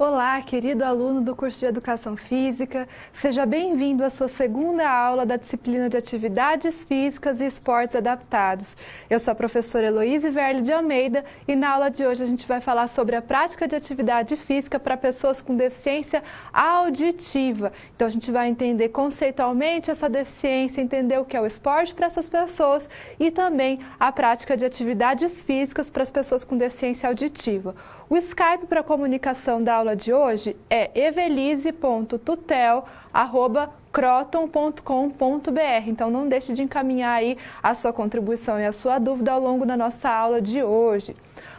Olá, querido aluno do curso de Educação Física, seja bem-vindo à sua segunda aula da disciplina de Atividades Físicas e Esportes Adaptados. Eu sou a professora Heloíse Verli de Almeida e na aula de hoje a gente vai falar sobre a prática de atividade física para pessoas com deficiência auditiva. Então a gente vai entender conceitualmente essa deficiência, entender o que é o esporte para essas pessoas e também a prática de atividades físicas para as pessoas com deficiência auditiva. O Skype para comunicação da aula de hoje é evelise.tutel@croton.com.br. Então não deixe de encaminhar aí a sua contribuição e a sua dúvida ao longo da nossa aula de hoje.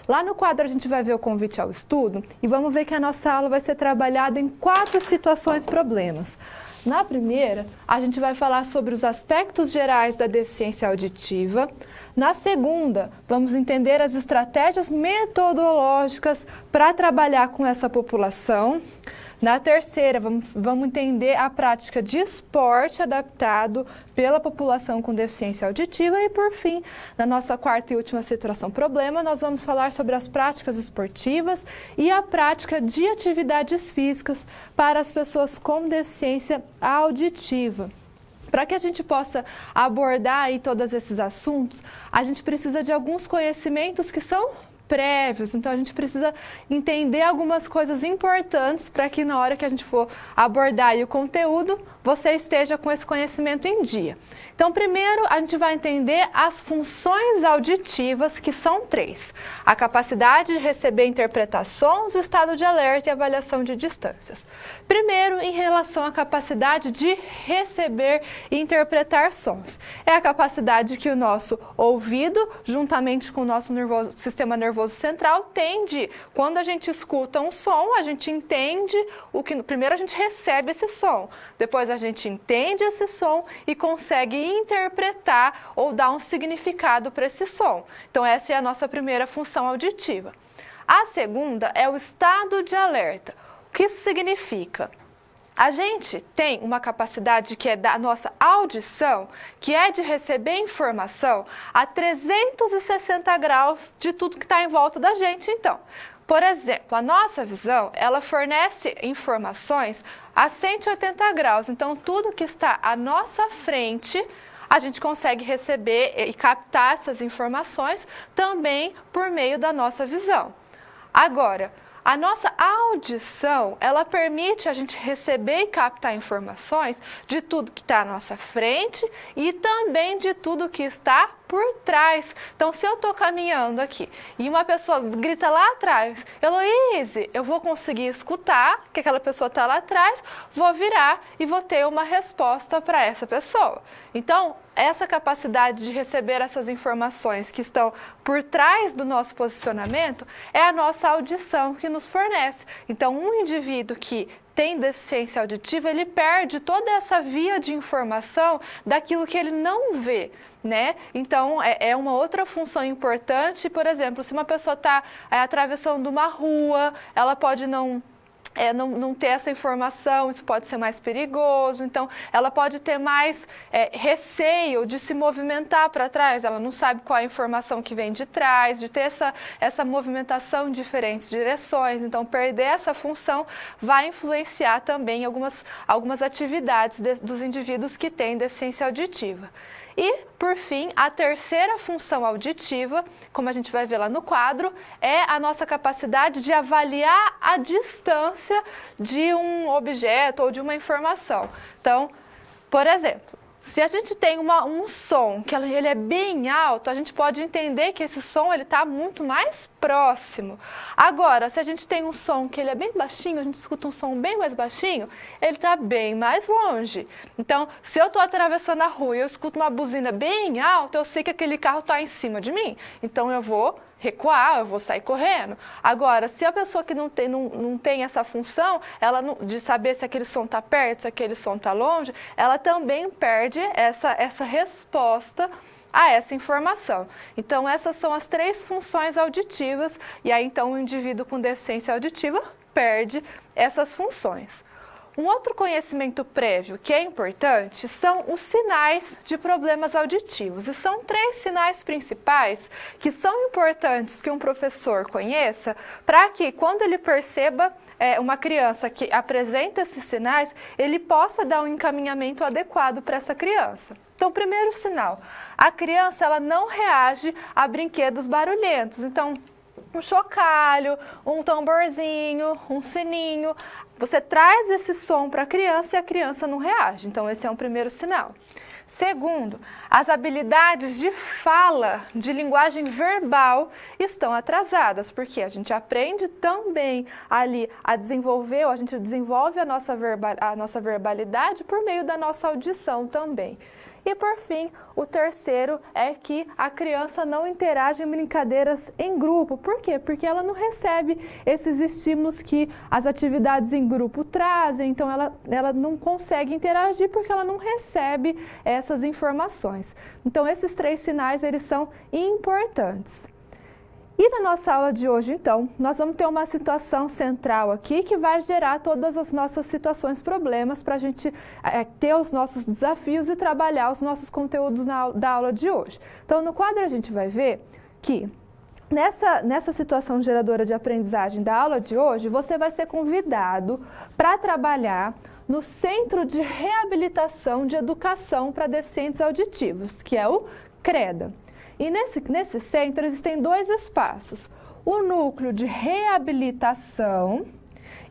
Lá no quadro a gente vai ver o convite ao estudo e vamos ver que a nossa aula vai ser trabalhada em 4 situações problemas. Na primeira, a gente vai falar sobre os aspectos gerais da deficiência auditiva. Na segunda, vamos entender as estratégias metodológicas para trabalhar com essa população. Na terceira, vamos entender a prática de esporte adaptado pela população com deficiência auditiva. E, por fim, na nossa quarta e última situação problema, nós vamos falar sobre as práticas esportivas e a prática de atividades físicas para as pessoas com deficiência auditiva. Para que a gente possa abordar aí todos esses assuntos, a gente precisa de alguns conhecimentos que são prévios, então a gente precisa entender algumas coisas importantes para que na hora que a gente for abordar aí o conteúdo, você esteja com esse conhecimento em dia. Então, primeiro, a gente vai entender as funções auditivas, que são 3. A capacidade de receber interpretações, o estado de alerta e avaliação de distâncias. Primeiro, em relação à capacidade de receber e interpretar sons. É a capacidade que o nosso ouvido, juntamente com o nosso sistema nervoso central, tem de, quando a gente escuta um som, a gente entende o que... Primeiro, a gente recebe esse som. Depois, a gente entende esse som e consegue interpretar ou dar um significado para esse som. Então, essa é a nossa primeira função auditiva. A segunda é o estado de alerta. O que isso significa? A gente tem uma capacidade que é da nossa audição, que é de receber informação a 360 graus de tudo que está em volta da gente. Então, por exemplo, a nossa visão, ela fornece informações a 180 graus. Então, tudo que está à nossa frente, a gente consegue receber e captar essas informações também por meio da nossa visão. Agora, a nossa audição, ela permite a gente receber e captar informações de tudo que está à nossa frente e também de tudo que está por trás. Então, se eu estou caminhando aqui e uma pessoa grita lá atrás, Heloíse, eu vou conseguir escutar que aquela pessoa está lá atrás, vou virar e vou ter uma resposta para essa pessoa. Então, essa capacidade de receber essas informações que estão por trás do nosso posicionamento é a nossa audição que nos fornece. Então, um indivíduo que tem deficiência auditiva, ele perde toda essa via de informação daquilo que ele não vê, né? Então, é uma outra função importante. Por exemplo, se uma pessoa está atravessando uma rua, ela pode não ter essa informação, isso pode ser mais perigoso, então ela pode ter mais receio de se movimentar para trás, ela não sabe qual é a informação que vem de trás, de ter essa movimentação em diferentes direções, então perder essa função vai influenciar também algumas atividades dos indivíduos que têm deficiência auditiva. E, por fim, a terceira função auditiva, como a gente vai ver lá no quadro, é a nossa capacidade de avaliar a distância de um objeto ou de uma informação. Então, por exemplo, se a gente tem um som que ele é bem alto, a gente pode entender que esse som está muito mais próximo. Agora, se a gente tem um som que ele é bem baixinho, a gente escuta um som bem mais baixinho, ele está bem mais longe. Então, se eu estou atravessando a rua e eu escuto uma buzina bem alta, eu sei que aquele carro está em cima de mim. Então, eu vou recuar, eu vou sair correndo. Agora, se a pessoa que não tem essa função, de saber se aquele som está perto, se aquele som está longe, ela também perde essa resposta a essa informação. Então, essas são as 3 funções auditivas, e aí então o indivíduo com deficiência auditiva perde essas funções. Um outro conhecimento prévio que é importante são os sinais de problemas auditivos. E são 3 sinais principais que são importantes que um professor conheça para que, quando ele perceba uma criança que apresenta esses sinais, ele possa dar um encaminhamento adequado para essa criança. Então, primeiro sinal, a criança ela não reage a brinquedos barulhentos. Então, um chocalho, um tamborzinho, um sininho. Você traz esse som para a criança e a criança não reage. Então, esse é um primeiro sinal. Segundo, as habilidades de fala, de linguagem verbal, estão atrasadas, porque a gente aprende também ali a desenvolver, ou a gente desenvolve a nossa verbalidade por meio da nossa audição também. E, por fim, o terceiro é que a criança não interage em brincadeiras em grupo. Por quê? Porque ela não recebe esses estímulos que as atividades em grupo trazem, então ela não consegue interagir porque ela não recebe essas informações. Então, esses 3 sinais, eles são importantes. E na nossa aula de hoje, então, nós vamos ter uma situação central aqui que vai gerar todas as nossas situações, problemas, para a gente ter os nossos desafios e trabalhar os nossos conteúdos da aula de hoje. Então, no quadro a gente vai ver que nessa situação geradora de aprendizagem da aula de hoje, você vai ser convidado para trabalhar no Centro de Reabilitação de Educação para Deficientes Auditivos, que é o CREDA. E nesse centro existem 2 espaços, o núcleo de reabilitação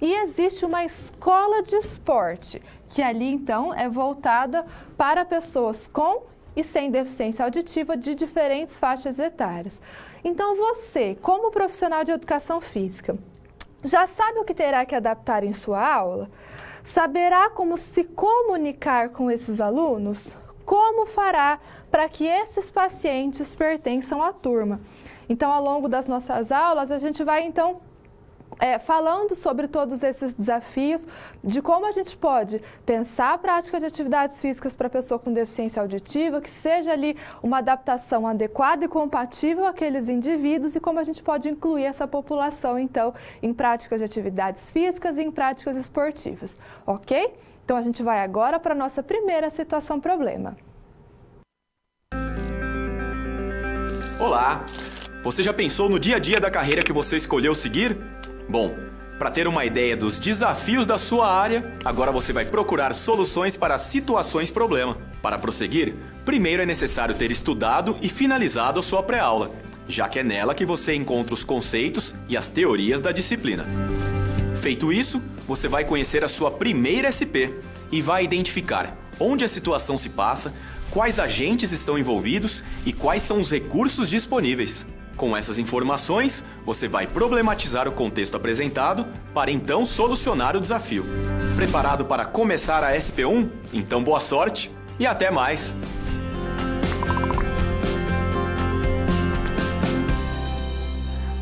e existe uma escola de esporte, que ali então é voltada para pessoas com e sem deficiência auditiva de diferentes faixas etárias. Então você, como profissional de educação física, já sabe o que terá que adaptar em sua aula? Saberá como se comunicar com esses alunos? Como fará para que esses pacientes pertençam à turma? Então, ao longo das nossas aulas, a gente vai, então, falando sobre todos esses desafios, de como a gente pode pensar a prática de atividades físicas para a pessoa com deficiência auditiva, que seja ali uma adaptação adequada e compatível àqueles indivíduos e como a gente pode incluir essa população, então, em práticas de atividades físicas e em práticas esportivas, ok? Então, a gente vai agora para a nossa primeira situação problema. Olá! Você já pensou no dia a dia da carreira que você escolheu seguir? Bom, para ter uma ideia dos desafios da sua área, agora você vai procurar soluções para situações problema. Para prosseguir, primeiro é necessário ter estudado e finalizado a sua pré-aula, já que é nela que você encontra os conceitos e as teorias da disciplina. Feito isso, você vai conhecer a sua primeira SP e vai identificar onde a situação se passa, quais agentes estão envolvidos e quais são os recursos disponíveis. Com essas informações, você vai problematizar o contexto apresentado para então solucionar o desafio. Preparado para começar a SP1? Então boa sorte e até mais!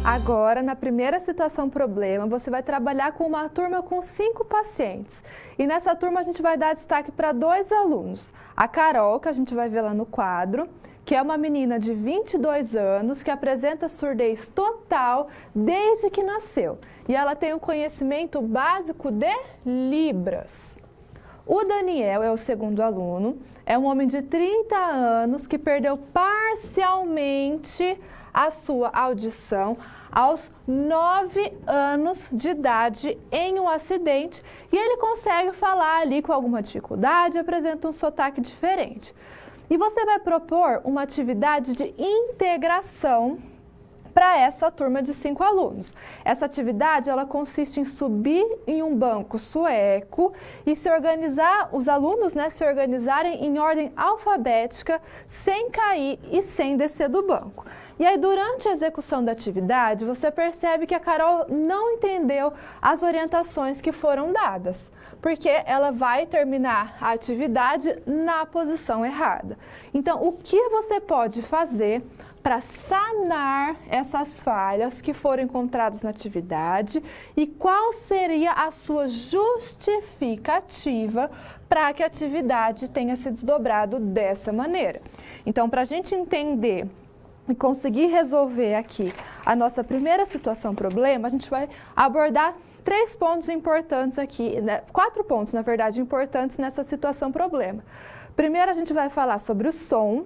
Agora, na primeira situação problema, você vai trabalhar com uma turma com 5 pacientes. E nessa turma a gente vai dar destaque para 2 alunos. A Carol, que a gente vai ver lá no quadro, que é uma menina de 22 anos, que apresenta surdez total desde que nasceu. E ela tem um conhecimento básico de Libras. O Daniel é o segundo aluno, é um homem de 30 anos que perdeu parcialmente a sua audição aos 9 anos de idade em um acidente e ele consegue falar ali com alguma dificuldade, apresenta um sotaque diferente. E você vai propor uma atividade de integração para essa turma de 5 alunos. Essa atividade, ela consiste em subir em um banco sueco e se organizar, os alunos, se organizarem em ordem alfabética, sem cair e sem descer do banco. E aí, durante a execução da atividade, você percebe que a Carol não entendeu as orientações que foram dadas, porque ela vai terminar a atividade na posição errada. Então, o que você pode fazer para sanar essas falhas que foram encontradas na atividade e qual seria a sua justificativa para que a atividade tenha se desdobrado dessa maneira? Então, para a gente entender e conseguir resolver aqui a nossa primeira situação-problema, a gente vai abordar 3 pontos importantes aqui, né? 4 pontos, na verdade, importantes nessa situação-problema. Primeiro, a gente vai falar sobre o som.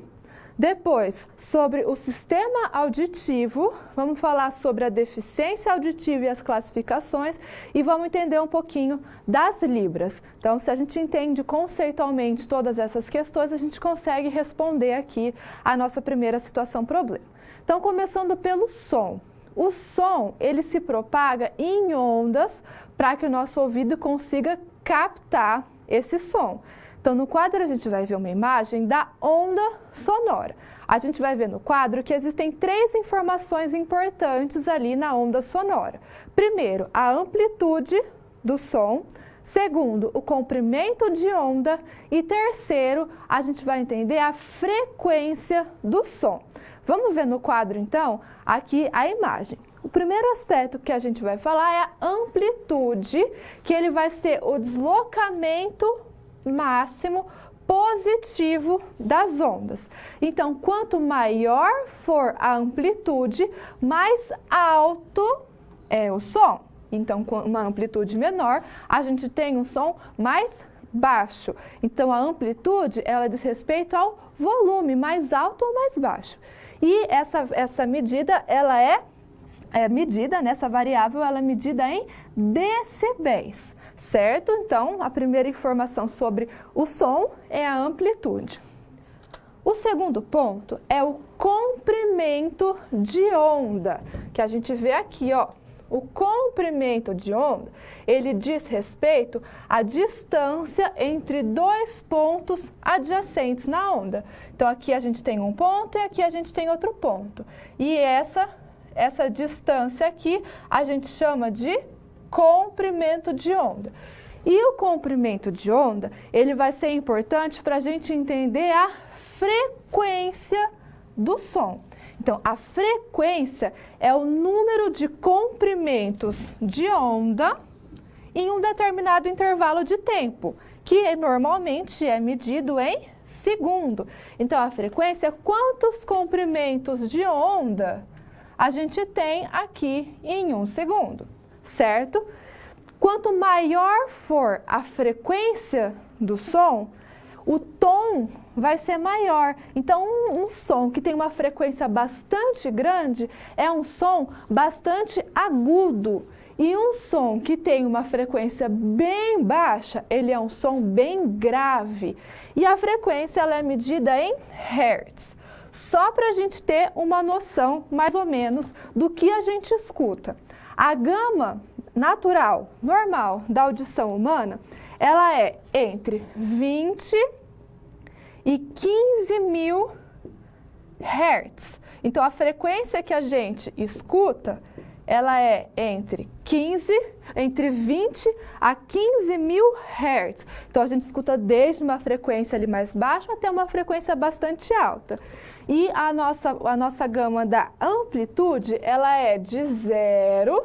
Depois, sobre o sistema auditivo, vamos falar sobre a deficiência auditiva e as classificações e vamos entender um pouquinho das libras. Então, se a gente entende conceitualmente todas essas questões, a gente consegue responder aqui a nossa primeira situação-problema. Então, começando pelo som. O som, ele se propaga em ondas para que o nosso ouvido consiga captar esse som. Então, no quadro a gente vai ver uma imagem da onda sonora. A gente vai ver no quadro que existem 3 informações importantes ali na onda sonora. Primeiro, a amplitude do som. Segundo, o comprimento de onda. E terceiro, a gente vai entender a frequência do som. Vamos ver no quadro, então, aqui a imagem. O primeiro aspecto que a gente vai falar é a amplitude, que ele vai ser o deslocamento máximo positivo das ondas. Então, quanto maior for a amplitude, mais alto é o som. Então, com uma amplitude menor, a gente tem um som mais baixo. Então, a amplitude, ela diz respeito ao volume, mais alto ou mais baixo. E essa medida, ela é medida, nessa variável, ela é medida em decibéis. Certo? Então, a primeira informação sobre o som é a amplitude. O segundo ponto é o comprimento de onda, que a gente vê aqui, ó. O comprimento de onda, ele diz respeito à distância entre 2 pontos adjacentes na onda. Então, aqui a gente tem um ponto e aqui a gente tem outro ponto. E essa distância aqui a gente chama de comprimento de onda. E o comprimento de onda, ele vai ser importante para a gente entender a frequência do som. Então, a frequência é o número de comprimentos de onda em um determinado intervalo de tempo, que normalmente é medido em segundo. Então, a frequência é quantos comprimentos de onda a gente tem aqui em 1 segundo. Certo? Quanto maior for a frequência do som, o tom vai ser maior. Então, um som que tem uma frequência bastante grande é um som bastante agudo. E um som que tem uma frequência bem baixa, ele é um som bem grave. E a frequência, ela é medida em hertz. Só para a gente ter uma noção, mais ou menos, do que a gente escuta. A gama natural, normal, da audição humana, ela é entre 20 e 15 mil hertz. Então, a frequência que a gente escuta, ela é entre 20 a 15 mil hertz. Então, a gente escuta desde uma frequência ali mais baixa até uma frequência bastante alta. E a nossa gama da amplitude, ela é de 0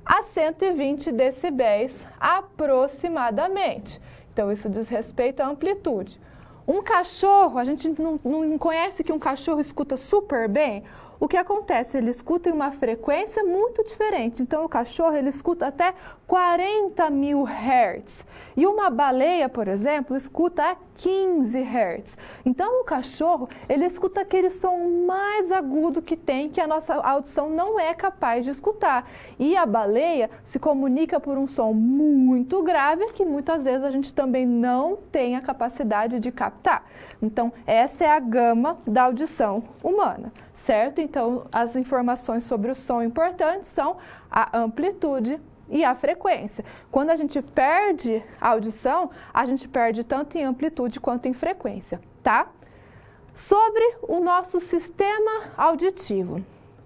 a 120 decibéis aproximadamente. Então, isso diz respeito à amplitude. Um cachorro, a gente não conhece que um cachorro escuta super bem? O que acontece? Ele escuta em uma frequência muito diferente. Então, o cachorro, ele escuta até 40 mil hertz. E uma baleia, por exemplo, escuta a 15 hertz. Então, o cachorro, ele escuta aquele som mais agudo que tem, que a nossa audição não é capaz de escutar. E a baleia se comunica por um som muito grave, que muitas vezes a gente também não tem a capacidade de captar. Então, essa é a gama da audição humana. Certo? Então, as informações sobre o som importantes são a amplitude e a frequência. Quando a gente perde a audição, a gente perde tanto em amplitude quanto em frequência, tá? Sobre o nosso sistema auditivo.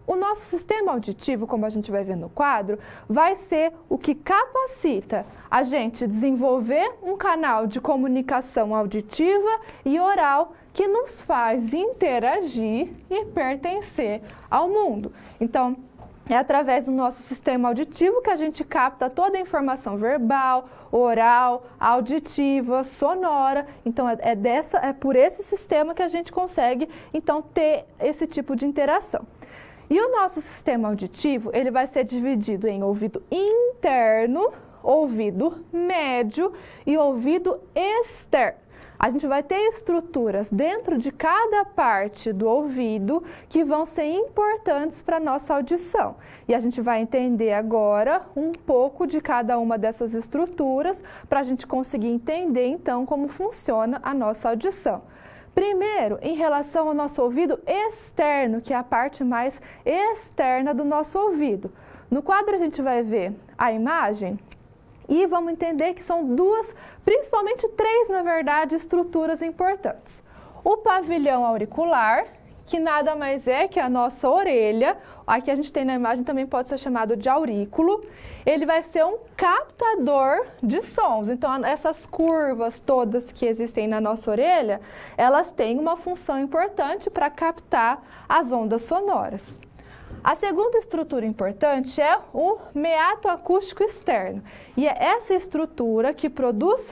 O nosso sistema auditivo, como a gente vai ver no quadro, vai ser o que capacita a gente desenvolver um canal de comunicação auditiva e oral que nos faz interagir e pertencer ao mundo. Então, É através do nosso sistema auditivo que a gente capta toda a informação verbal, oral, auditiva, sonora. Então, é por esse sistema que a gente consegue, então, ter esse tipo de interação. E o nosso sistema auditivo, ele vai ser dividido em ouvido interno, ouvido médio e ouvido externo. A gente vai ter estruturas dentro de cada parte do ouvido que vão ser importantes para a nossa audição. E a gente vai entender agora um pouco de cada uma dessas estruturas para a gente conseguir entender, então, como funciona a nossa audição. Primeiro, em relação ao nosso ouvido externo, que é a parte mais externa do nosso ouvido. No quadro a gente vai ver a imagem e vamos entender que são duas, principalmente três, na verdade, estruturas importantes. O pavilhão auricular, que nada mais é que a nossa orelha, aqui a gente tem na imagem, também pode ser chamado de aurículo. Ele vai ser um captador de sons. Então, essas curvas todas que existem na nossa orelha, elas têm uma função importante para captar as ondas sonoras. A segunda estrutura importante é o meato acústico externo. E é essa estrutura que produz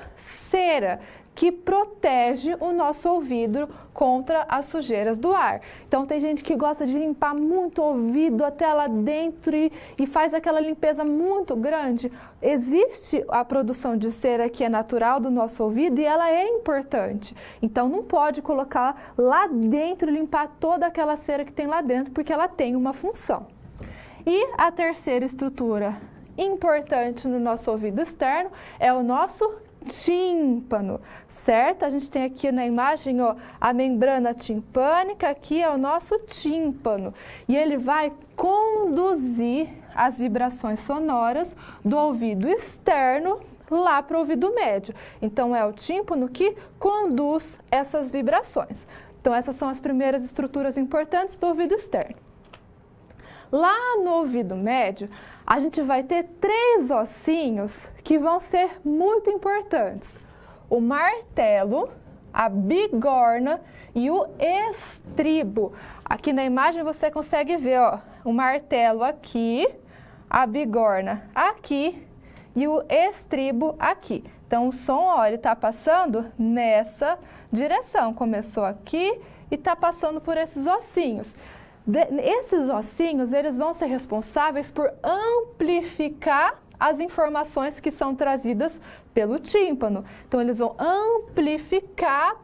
cera, que protege o nosso ouvido contra as sujeiras do ar. Então, tem gente que gosta de limpar muito o ouvido até lá dentro e faz aquela limpeza muito grande. Existe a produção de cera que é natural do nosso ouvido e ela é importante. Então, não pode colocar lá dentro e limpar toda aquela cera que tem lá dentro, porque ela tem uma função. E a terceira estrutura importante no nosso ouvido externo é o nosso tímpano, certo? A gente tem aqui na imagem, ó, a membrana timpânica, aqui é o nosso tímpano. E ele vai conduzir as vibrações sonoras do ouvido externo lá para o ouvido médio. Então, é o tímpano que conduz essas vibrações. Então, essas são as primeiras estruturas importantes do ouvido externo. Lá no ouvido médio, a gente vai ter três ossinhos que vão ser muito importantes. O martelo, a bigorna e o estribo. Aqui na imagem você consegue ver, ó, o martelo aqui, a bigorna aqui e o estribo aqui. Então, o som, ó, ele está passando nessa direção. Começou aqui e está passando por esses ossinhos. Esses ossinhos, eles vão ser responsáveis por amplificar as informações que são trazidas pelo tímpano. Então, eles vão amplificar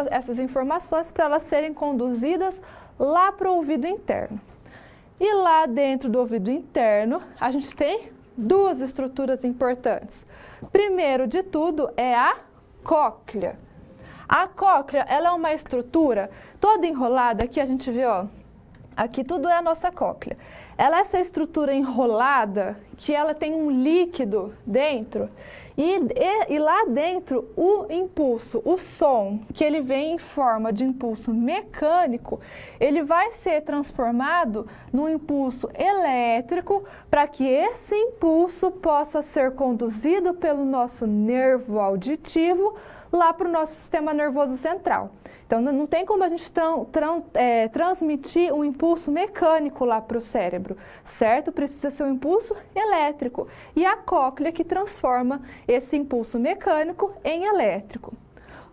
essas informações para elas serem conduzidas lá para o ouvido interno. E lá dentro do ouvido interno, a gente tem duas estruturas importantes. Primeiro de tudo é a cóclea. A cóclea, ela é uma estrutura toda enrolada, aqui a gente vê, ó, aqui tudo é a nossa cóclea. Ela é essa estrutura enrolada, que ela tem um líquido dentro, e lá dentro o impulso, o som, que ele vem em forma de impulso mecânico, ele vai ser transformado num impulso elétrico para que esse impulso possa ser conduzido pelo nosso nervo auditivo lá para o nosso sistema nervoso central. Então, não tem como a gente transmitir um impulso mecânico lá para o cérebro, certo? Precisa ser um impulso elétrico. E a cóclea que transforma esse impulso mecânico em elétrico.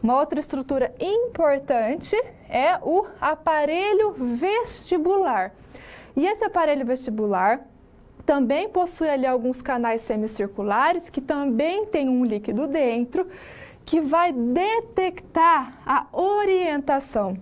Uma outra estrutura importante é o aparelho vestibular. E esse aparelho vestibular também possui ali alguns canais semicirculares que também tem um líquido dentro, que vai detectar a orientação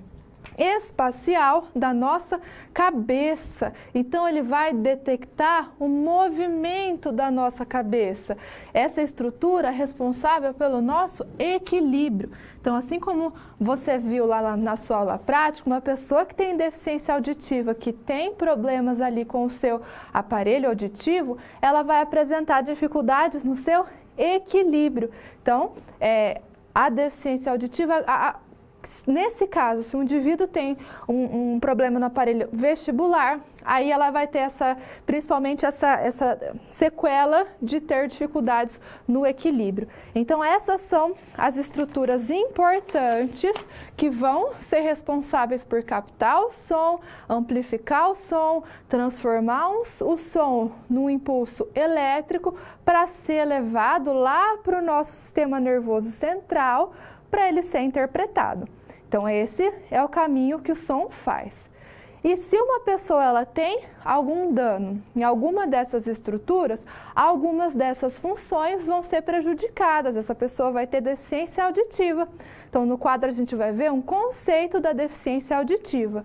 espacial da nossa cabeça. Então, ele vai detectar o movimento da nossa cabeça. Essa estrutura é responsável pelo nosso equilíbrio. Então, assim como você viu lá na sua aula prática, uma pessoa que tem deficiência auditiva, que tem problemas ali com o seu aparelho auditivo, ela vai apresentar dificuldades no seu equilíbrio. Então, a deficiência auditiva, Nesse caso, se o indivíduo tem um problema no aparelho vestibular, aí ela vai ter principalmente essa sequela de ter dificuldades no equilíbrio. Então, essas são as estruturas importantes que vão ser responsáveis por captar o som, amplificar o som, transformar o som num impulso elétrico para ser levado lá para o nosso sistema nervoso central, para ele ser interpretado. Então, esse é o caminho que o som faz. E se uma pessoa ela tem algum dano em alguma dessas estruturas, algumas dessas funções vão ser prejudicadas. Essa pessoa vai ter deficiência auditiva. Então, no quadro a gente vai ver um conceito da deficiência auditiva.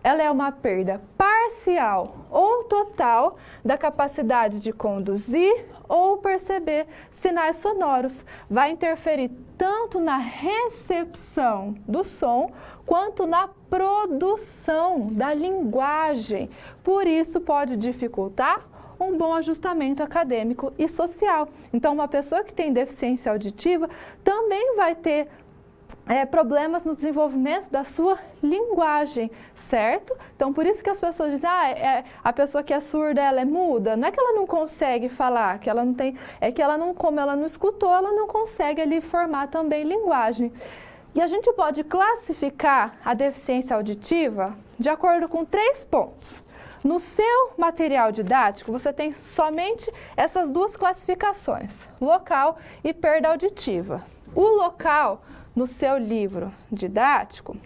Ela é uma perda parcial ou total da capacidade de conduzir ou perceber sinais sonoros. Vai interferir tanto na recepção do som quanto na produção da linguagem. Por isso, pode dificultar um bom ajustamento acadêmico e social. Então, uma pessoa que tem deficiência auditiva também vai ter problemas no desenvolvimento da sua linguagem, certo? Então, por isso que as pessoas dizem, a pessoa que é surda, ela é muda. Não é que ela não consegue falar, que ela não tem, é que ela não, como ela não escutou, ela não consegue ali formar também linguagem. E a gente pode classificar a deficiência auditiva de acordo com 3 pontos. No seu material didático, você tem somente essas 2 classificações, local e perda auditiva. O local, no seu livro didático,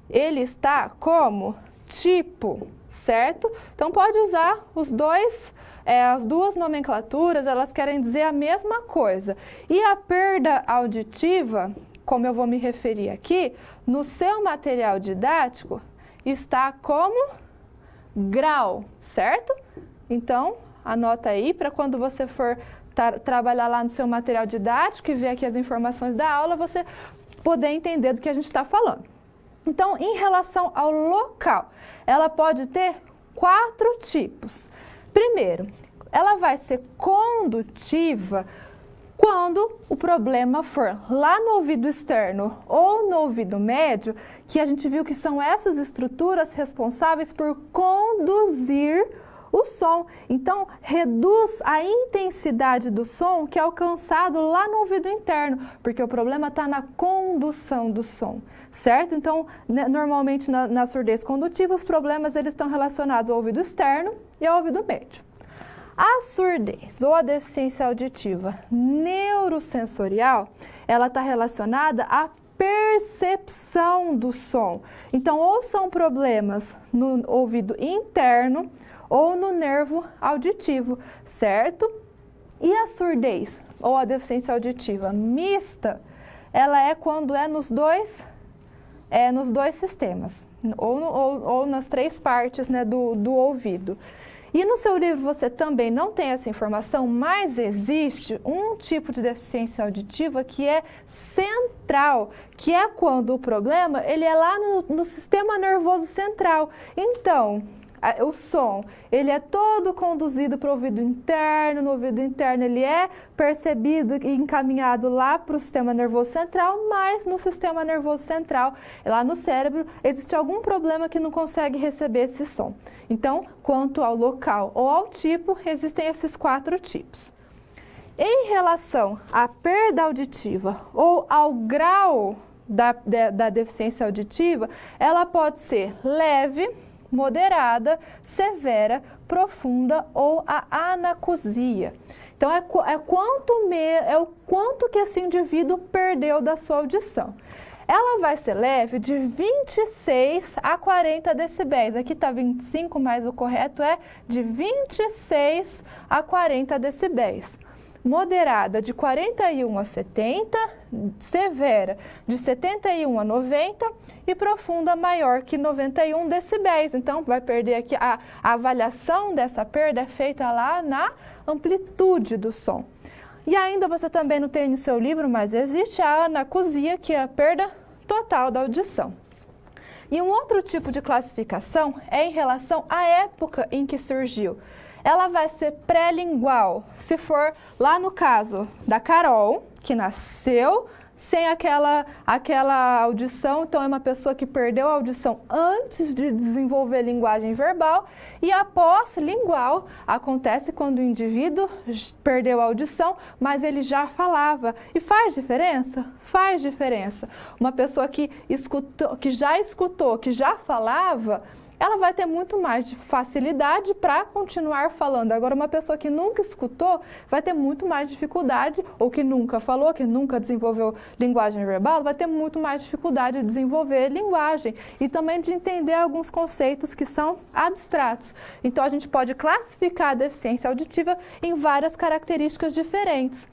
ele está como tipo, certo? Então, pode usar as 2 nomenclaturas, elas querem dizer a mesma coisa. E a perda auditiva, como eu vou me referir aqui, no seu material didático, está como grau, certo? Então, anota aí para quando você for trabalhar lá no seu material didático e ver aqui as informações da aula, você poder entender do que a gente está falando. Então, em relação ao local, ela pode ter 4 tipos. Primeiro, ela vai ser condutiva quando o problema for lá no ouvido externo ou no ouvido médio, que a gente viu que são essas estruturas responsáveis por conduzir o som. Então, reduz a intensidade do som que é alcançado lá no ouvido interno, porque o problema está na condução do som, certo? Então, normalmente na surdez condutiva, os problemas eles estão relacionados ao ouvido externo e ao ouvido médio. A surdez ou a deficiência auditiva neurosensorial, ela está relacionada à percepção do som. Então, ou são problemas no ouvido interno ou no nervo auditivo, certo? E a surdez, ou a deficiência auditiva mista, ela é quando é nos dois sistemas, ou nas 3 partes, né, do ouvido. E no seu livro você também não tem essa informação, mas existe um tipo de deficiência auditiva que é central, que é quando o problema ele é lá no sistema nervoso central. Então, o som, ele é todo conduzido para o ouvido interno, no ouvido interno ele é percebido e encaminhado lá para o sistema nervoso central, mas no sistema nervoso central, lá no cérebro, existe algum problema que não consegue receber esse som. Então, quanto ao local ou ao tipo, existem esses 4 tipos. Em relação à perda auditiva ou ao grau da deficiência auditiva, ela pode ser leve, moderada, severa, profunda ou a anacusia. Então, é o quanto que esse indivíduo perdeu da sua audição. Ela vai ser leve de 26 a 40 decibéis. Aqui está 25, mas o correto é de 26 a 40 decibéis. Moderada de 41 a 70, severa de 71 a 90 e profunda maior que 91 decibéis. Então, vai perder aqui, a avaliação dessa perda é feita lá na amplitude do som. E ainda você também não tem no seu livro, mas existe a anacusia, que é a perda total da audição. E um outro tipo de classificação é em relação à época em que surgiu. Ela vai ser pré-lingual, se for lá no caso da Carol, que nasceu sem aquela audição. Então, é uma pessoa que perdeu a audição antes de desenvolver linguagem verbal, e a pós-lingual acontece quando o indivíduo perdeu a audição, mas ele já falava. E faz diferença? Faz diferença. Uma pessoa que já escutou, que já falava, ela vai ter muito mais de facilidade para continuar falando. Agora, uma pessoa que nunca escutou vai ter muito mais dificuldade, ou que nunca falou, que nunca desenvolveu linguagem verbal, vai ter muito mais dificuldade de desenvolver linguagem e também de entender alguns conceitos que são abstratos. Então, a gente pode classificar a deficiência auditiva em várias características diferentes.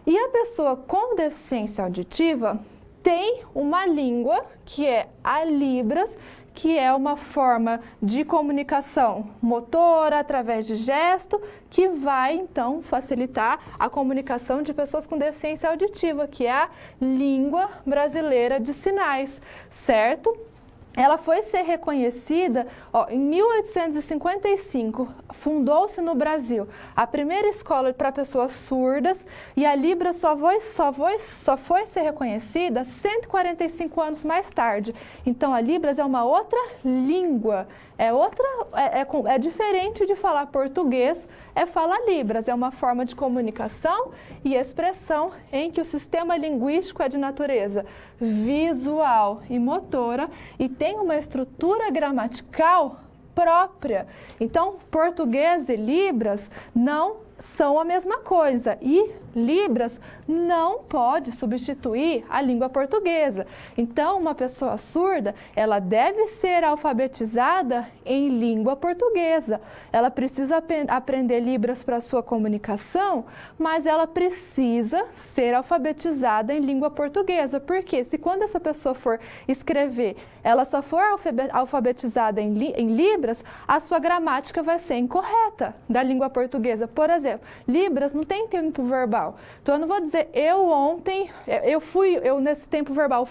E a pessoa com deficiência auditiva tem uma língua, que é a Libras, que é uma forma de comunicação motora, através de gesto, que vai, então, facilitar a comunicação de pessoas com deficiência auditiva, que é a língua brasileira de sinais, certo? Ela foi ser reconhecida em 1855, fundou-se no Brasil a primeira escola para pessoas surdas, e a Libras só foi ser reconhecida 145 anos mais tarde. Então, a Libras é uma outra língua, é diferente de falar português, falar Libras, é uma forma de comunicação e expressão em que o sistema linguístico é de natureza visual e motora e tem uma estrutura gramatical própria. Então, português e Libras não são a mesma coisa, e Libras não pode substituir a língua portuguesa. Então, uma pessoa surda, ela deve ser alfabetizada em língua portuguesa. Ela precisa aprender Libras para sua comunicação, mas ela precisa ser alfabetizada em língua portuguesa. Porque se quando essa pessoa for escrever, ela só for alfabetizada em Libras, a sua gramática vai ser incorreta da língua portuguesa. Por exemplo, Libras não tem tempo verbal. Então, eu não vou dizer eu nesse tempo verbal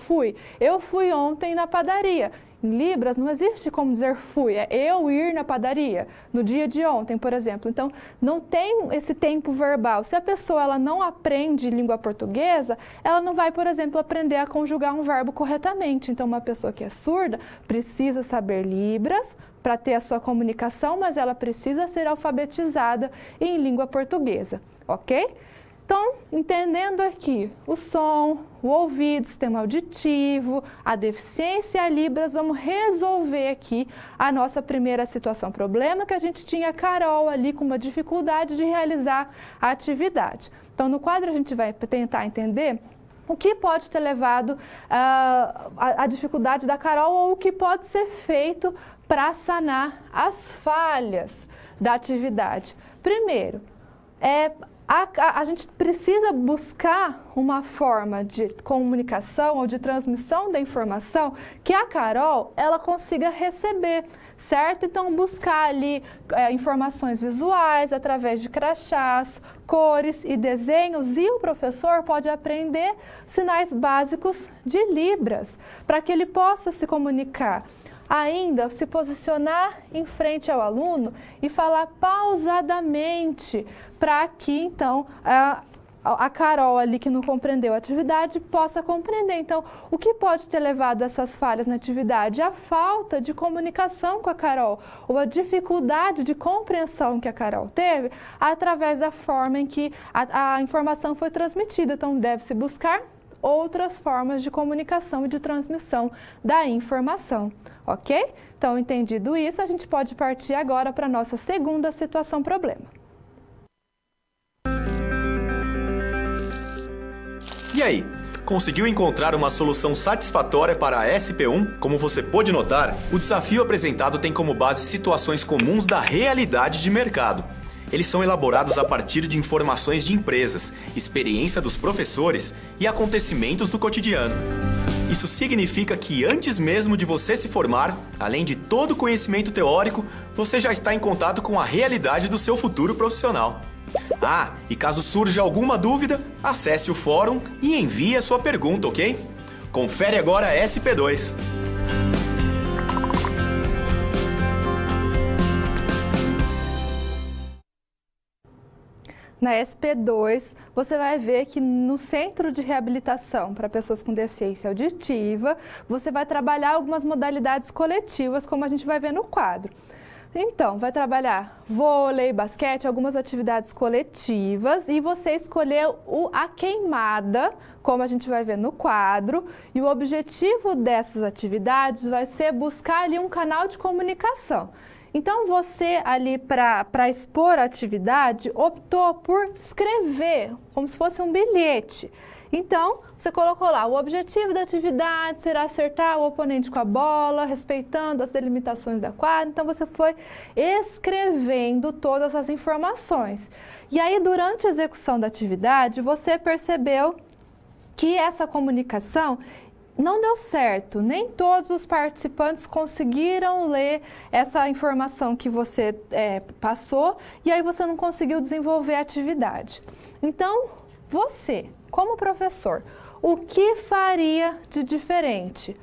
eu fui ontem na padaria. Em Libras não existe como dizer fui, é eu ir na padaria, no dia de ontem, por exemplo. Então, não tem esse tempo verbal. Se a pessoa ela não aprende língua portuguesa, ela não vai, por exemplo, aprender a conjugar um verbo corretamente. Então, uma pessoa que é surda precisa saber Libras para ter a sua comunicação, mas ela precisa ser alfabetizada em língua portuguesa, ok? Então, entendendo aqui o som, o ouvido, o sistema auditivo, a deficiência e a Libras, vamos resolver aqui a nossa primeira situação problema, que a gente tinha a Carol ali com uma dificuldade de realizar a atividade. Então, no quadro a gente vai tentar entender o que pode ter levado a dificuldade da Carol ou o que pode ser feito para sanar as falhas da atividade. Primeiro, a gente precisa buscar uma forma de comunicação ou de transmissão da informação que a Carol ela consiga receber, certo? Então, buscar ali informações visuais através de crachás, cores e desenhos, e o professor pode aprender sinais básicos de Libras para que ele possa se comunicar. Ainda, se posicionar em frente ao aluno e falar pausadamente para que, então, a Carol ali que não compreendeu a atividade possa compreender. Então, o que pode ter levado a essas falhas na atividade? A falta de comunicação com a Carol, ou a dificuldade de compreensão que a Carol teve através da forma em que a informação foi transmitida. Então, deve-se buscar outras formas de comunicação e de transmissão da informação, ok? Então, entendido isso, a gente pode partir agora para a nossa segunda situação problema. E aí, conseguiu encontrar uma solução satisfatória para a SP1? Como você pôde notar, o desafio apresentado tem como base situações comuns da realidade de mercado. Eles são elaborados a partir de informações de empresas, experiência dos professores e acontecimentos do cotidiano. Isso significa que antes mesmo de você se formar, além de todo o conhecimento teórico, você já está em contato com a realidade do seu futuro profissional. Ah, e caso surja alguma dúvida, acesse o fórum e envie a sua pergunta, ok? Confere agora a SP2. na SP2, você vai ver que no Centro de Reabilitação para Pessoas com Deficiência Auditiva, você vai trabalhar algumas modalidades coletivas, como a gente vai ver no quadro. Então, vai trabalhar vôlei, basquete, algumas atividades coletivas e você escolheu a queimada, como a gente vai ver no quadro, e o objetivo dessas atividades vai ser buscar ali um canal de comunicação. Então, você ali, para expor a atividade, optou por escrever, como se fosse um bilhete. Então, você colocou lá, o objetivo da atividade será acertar o oponente com a bola, respeitando as delimitações da quadra. Então, você foi escrevendo todas as informações. E aí, durante a execução da atividade, você percebeu que essa comunicação não deu certo, nem todos os participantes conseguiram ler essa informação que você passou e aí você não conseguiu desenvolver a atividade. Então, você, como professor, o que faria de diferente?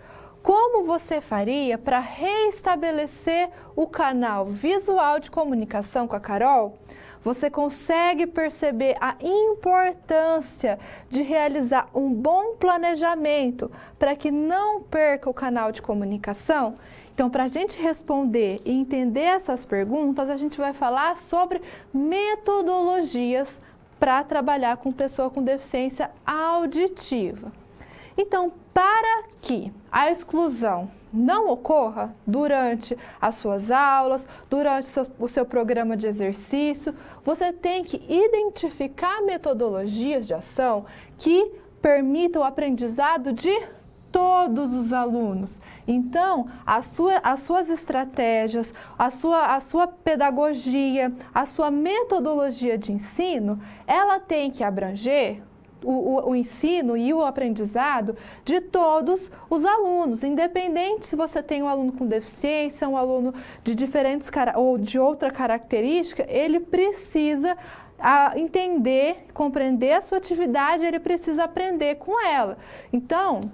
Como você faria para reestabelecer o canal visual de comunicação com a Carol? Você consegue perceber a importância de realizar um bom planejamento para que não perca o canal de comunicação? Então, para a gente responder e entender essas perguntas, a gente vai falar sobre metodologias para trabalhar com pessoa com deficiência auditiva. Então, para que a exclusão não ocorra durante as suas aulas, durante o seu programa de exercício, você tem que identificar metodologias de ação que permitam o aprendizado de todos os alunos. Então, as suas estratégias, a sua pedagogia, a sua metodologia de ensino, ela tem que abranger o ensino e o aprendizado de todos os alunos, independente se você tem um aluno com deficiência, um aluno de diferentes ou de outra característica, ele precisa entender, compreender a sua atividade, ele precisa aprender com ela. Então,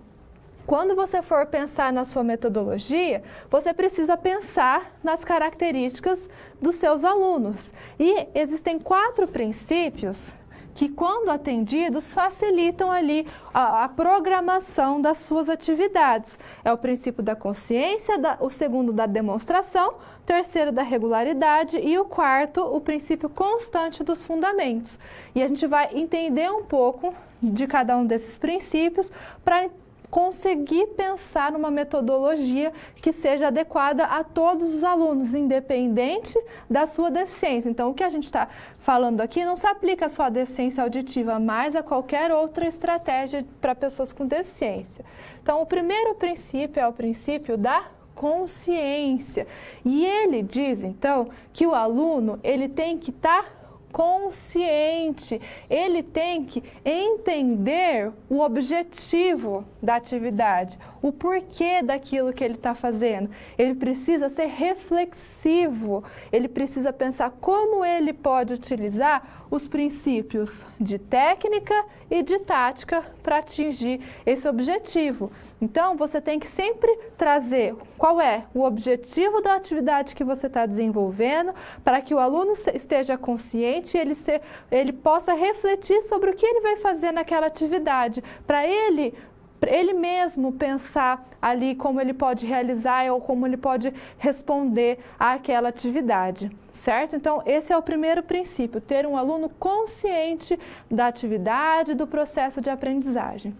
quando você for pensar na sua metodologia, você precisa pensar nas características dos seus alunos. E existem 4 princípios que, quando atendidos, facilitam ali a programação das suas atividades. É o princípio da consciência, o segundo da demonstração, o terceiro da regularidade e o quarto, o princípio constante dos fundamentos. E a gente vai entender um pouco de cada um desses princípios para conseguir pensar numa metodologia que seja adequada a todos os alunos, independente da sua deficiência. Então, o que a gente está falando aqui não se aplica só à deficiência auditiva, mas a qualquer outra estratégia para pessoas com deficiência. Então, o primeiro princípio é o princípio da consciência. E ele diz, então, que o aluno ele tem que estar consciente, ele tem que entender o objetivo da atividade, o porquê daquilo que ele está fazendo. Ele precisa ser reflexivo, ele precisa pensar como ele pode utilizar os princípios de técnica e de tática para atingir esse objetivo. Então, você tem que sempre trazer qual é o objetivo da atividade que você está desenvolvendo, para que o aluno esteja consciente e ele possa refletir sobre o que ele vai fazer naquela atividade, para ele mesmo pensar ali como ele pode realizar ou como ele pode responder àquela atividade, certo? Então, esse é o primeiro princípio, ter um aluno consciente da atividade, do processo de aprendizagem.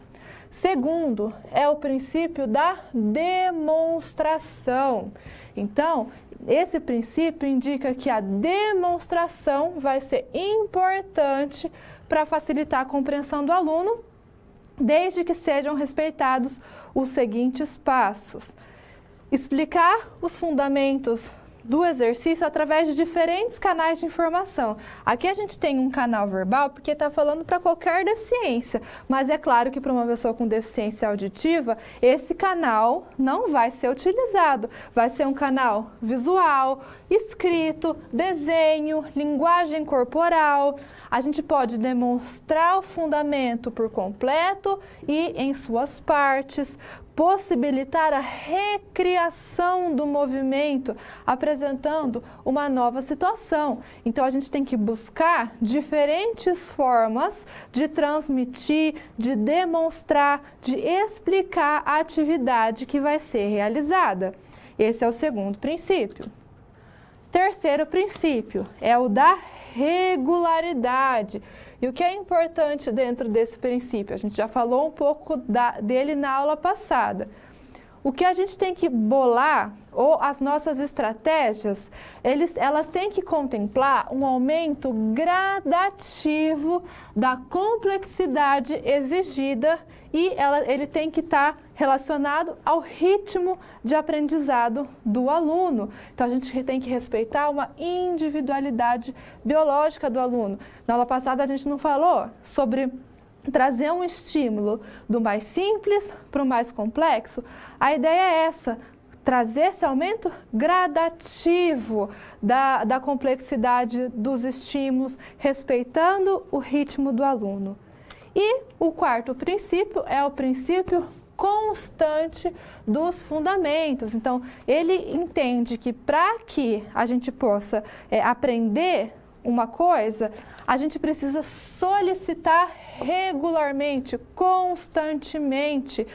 Segundo, é o princípio da demonstração. Então, esse princípio indica que a demonstração vai ser importante para facilitar a compreensão do aluno, desde que sejam respeitados os seguintes passos. Explicar os fundamentos do exercício através de diferentes canais de informação. Aqui a gente tem um canal verbal porque está falando para qualquer deficiência, mas é claro que para uma pessoa com deficiência auditiva, esse canal não vai ser utilizado. Vai ser um canal visual, escrito, desenho, linguagem corporal. A gente pode demonstrar o fundamento por completo e em suas partes. possibilitar a recriação do movimento, apresentando uma nova situação. Então, a gente tem que buscar diferentes formas de transmitir, de demonstrar, de explicar a atividade que vai ser realizada. Esse é o segundo princípio. Terceiro princípio é o da regularidade. E o que é importante dentro desse princípio? A gente já falou um pouco dele na aula passada. O que a gente tem que bolar, ou as nossas estratégias, elas têm que contemplar um aumento gradativo da complexidade exigida e ele tem que estar relacionado ao ritmo de aprendizado do aluno. Então, a gente tem que respeitar uma individualidade biológica do aluno. Na aula passada, a gente não falou sobre trazer um estímulo do mais simples para o mais complexo. A ideia é essa, trazer esse aumento gradativo da complexidade dos estímulos, respeitando o ritmo do aluno. E o quarto princípio é o princípio constante dos fundamentos. Então, ele entende que para que a gente possa aprender uma coisa, a gente precisa solicitar regularmente, constantemente,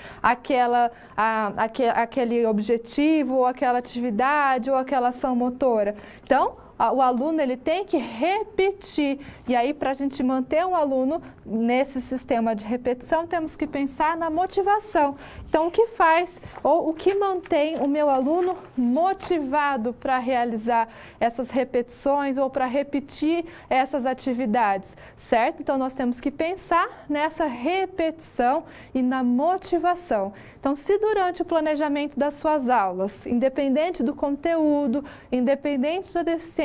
aquele objetivo, ou aquela atividade, ou aquela ação motora. Então, o aluno ele tem que repetir. E aí, para a gente manter um aluno nesse sistema de repetição, temos que pensar na motivação. Então, o que faz ou o que mantém o meu aluno motivado para realizar essas repetições ou para repetir essas atividades, certo? Então, nós temos que pensar nessa repetição e na motivação. Então, se durante o planejamento das suas aulas, independente do conteúdo, independente da deficiência,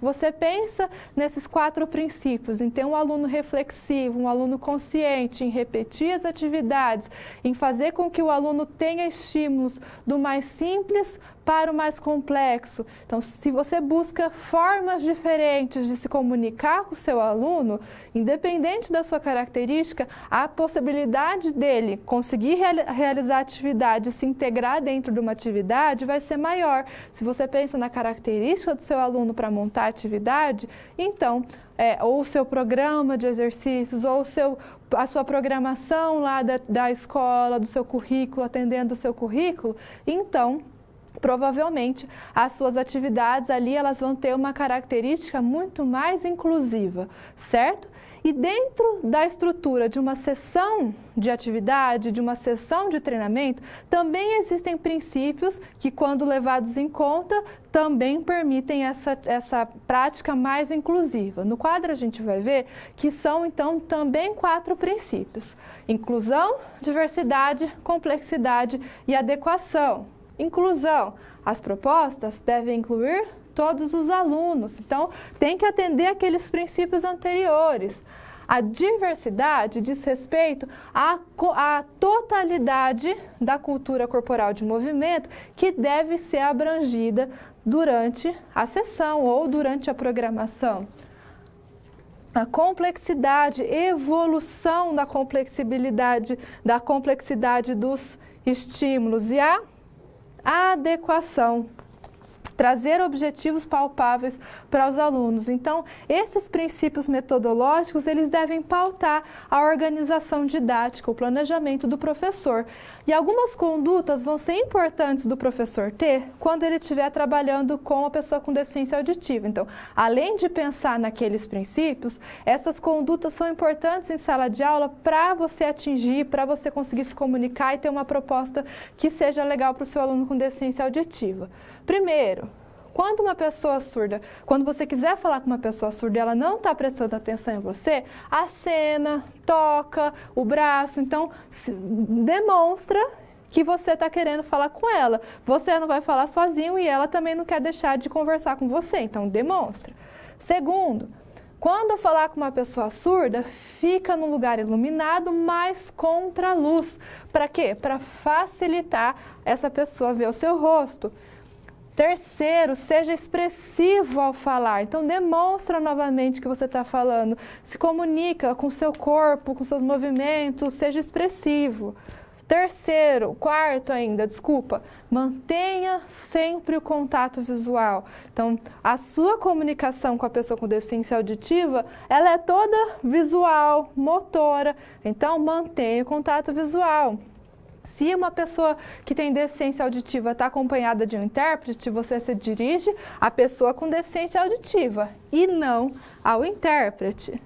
você pensa nesses 4 princípios, em ter um aluno reflexivo, um aluno consciente, em repetir as atividades, em fazer com que o aluno tenha estímulos do mais simples para o mais complexo. Então, se você busca formas diferentes de se comunicar com o seu aluno, independente da sua característica, a possibilidade dele conseguir realizar atividade, se integrar dentro de uma atividade vai ser maior. Se você pensa na característica do seu aluno para montar a atividade, então, ou o seu programa de exercícios, ou a sua programação lá da escola, do seu currículo, atendendo o seu currículo, então, provavelmente, as suas atividades ali, elas vão ter uma característica muito mais inclusiva, certo? E dentro da estrutura de uma sessão de atividade, de uma sessão de treinamento, também existem princípios que, quando levados em conta, também permitem essa prática mais inclusiva. No quadro a gente vai ver que são, então, também 4 princípios: inclusão, diversidade, complexidade e adequação. Inclusão. As propostas devem incluir todos os alunos. Então, tem que atender aqueles princípios anteriores. A diversidade diz respeito à totalidade da cultura corporal de movimento que deve ser abrangida durante a sessão ou durante a programação. A complexidade, evolução da complexidade dos estímulos e a adequação, trazer objetivos palpáveis para os alunos. Então, esses princípios metodológicos, eles devem pautar a organização didática, o planejamento do professor. E algumas condutas vão ser importantes do professor ter quando ele estiver trabalhando com a pessoa com deficiência auditiva. Então, além de pensar naqueles princípios, essas condutas são importantes em sala de aula para você atingir, para você conseguir se comunicar e ter uma proposta que seja legal para o seu aluno com deficiência auditiva. Primeiro, quando você quiser falar com uma pessoa surda e ela não está prestando atenção em você, acena, toca o braço, então demonstra que você está querendo falar com ela. Você não vai falar sozinho e ela também não quer deixar de conversar com você, então demonstra. Segundo, quando falar com uma pessoa surda, fica num lugar iluminado, mas contra a luz. Para quê? Para facilitar essa pessoa ver o seu rosto. Terceiro, seja expressivo ao falar. Então, demonstra novamente que você está falando. Se comunica com o seu corpo, com seus movimentos, seja expressivo. Quarto ainda, desculpa, mantenha sempre o contato visual. Então, a sua comunicação com a pessoa com deficiência auditiva, ela é toda visual, motora, então mantenha o contato visual. Se uma pessoa que tem deficiência auditiva está acompanhada de um intérprete, você se dirige à pessoa com deficiência auditiva e não ao intérprete.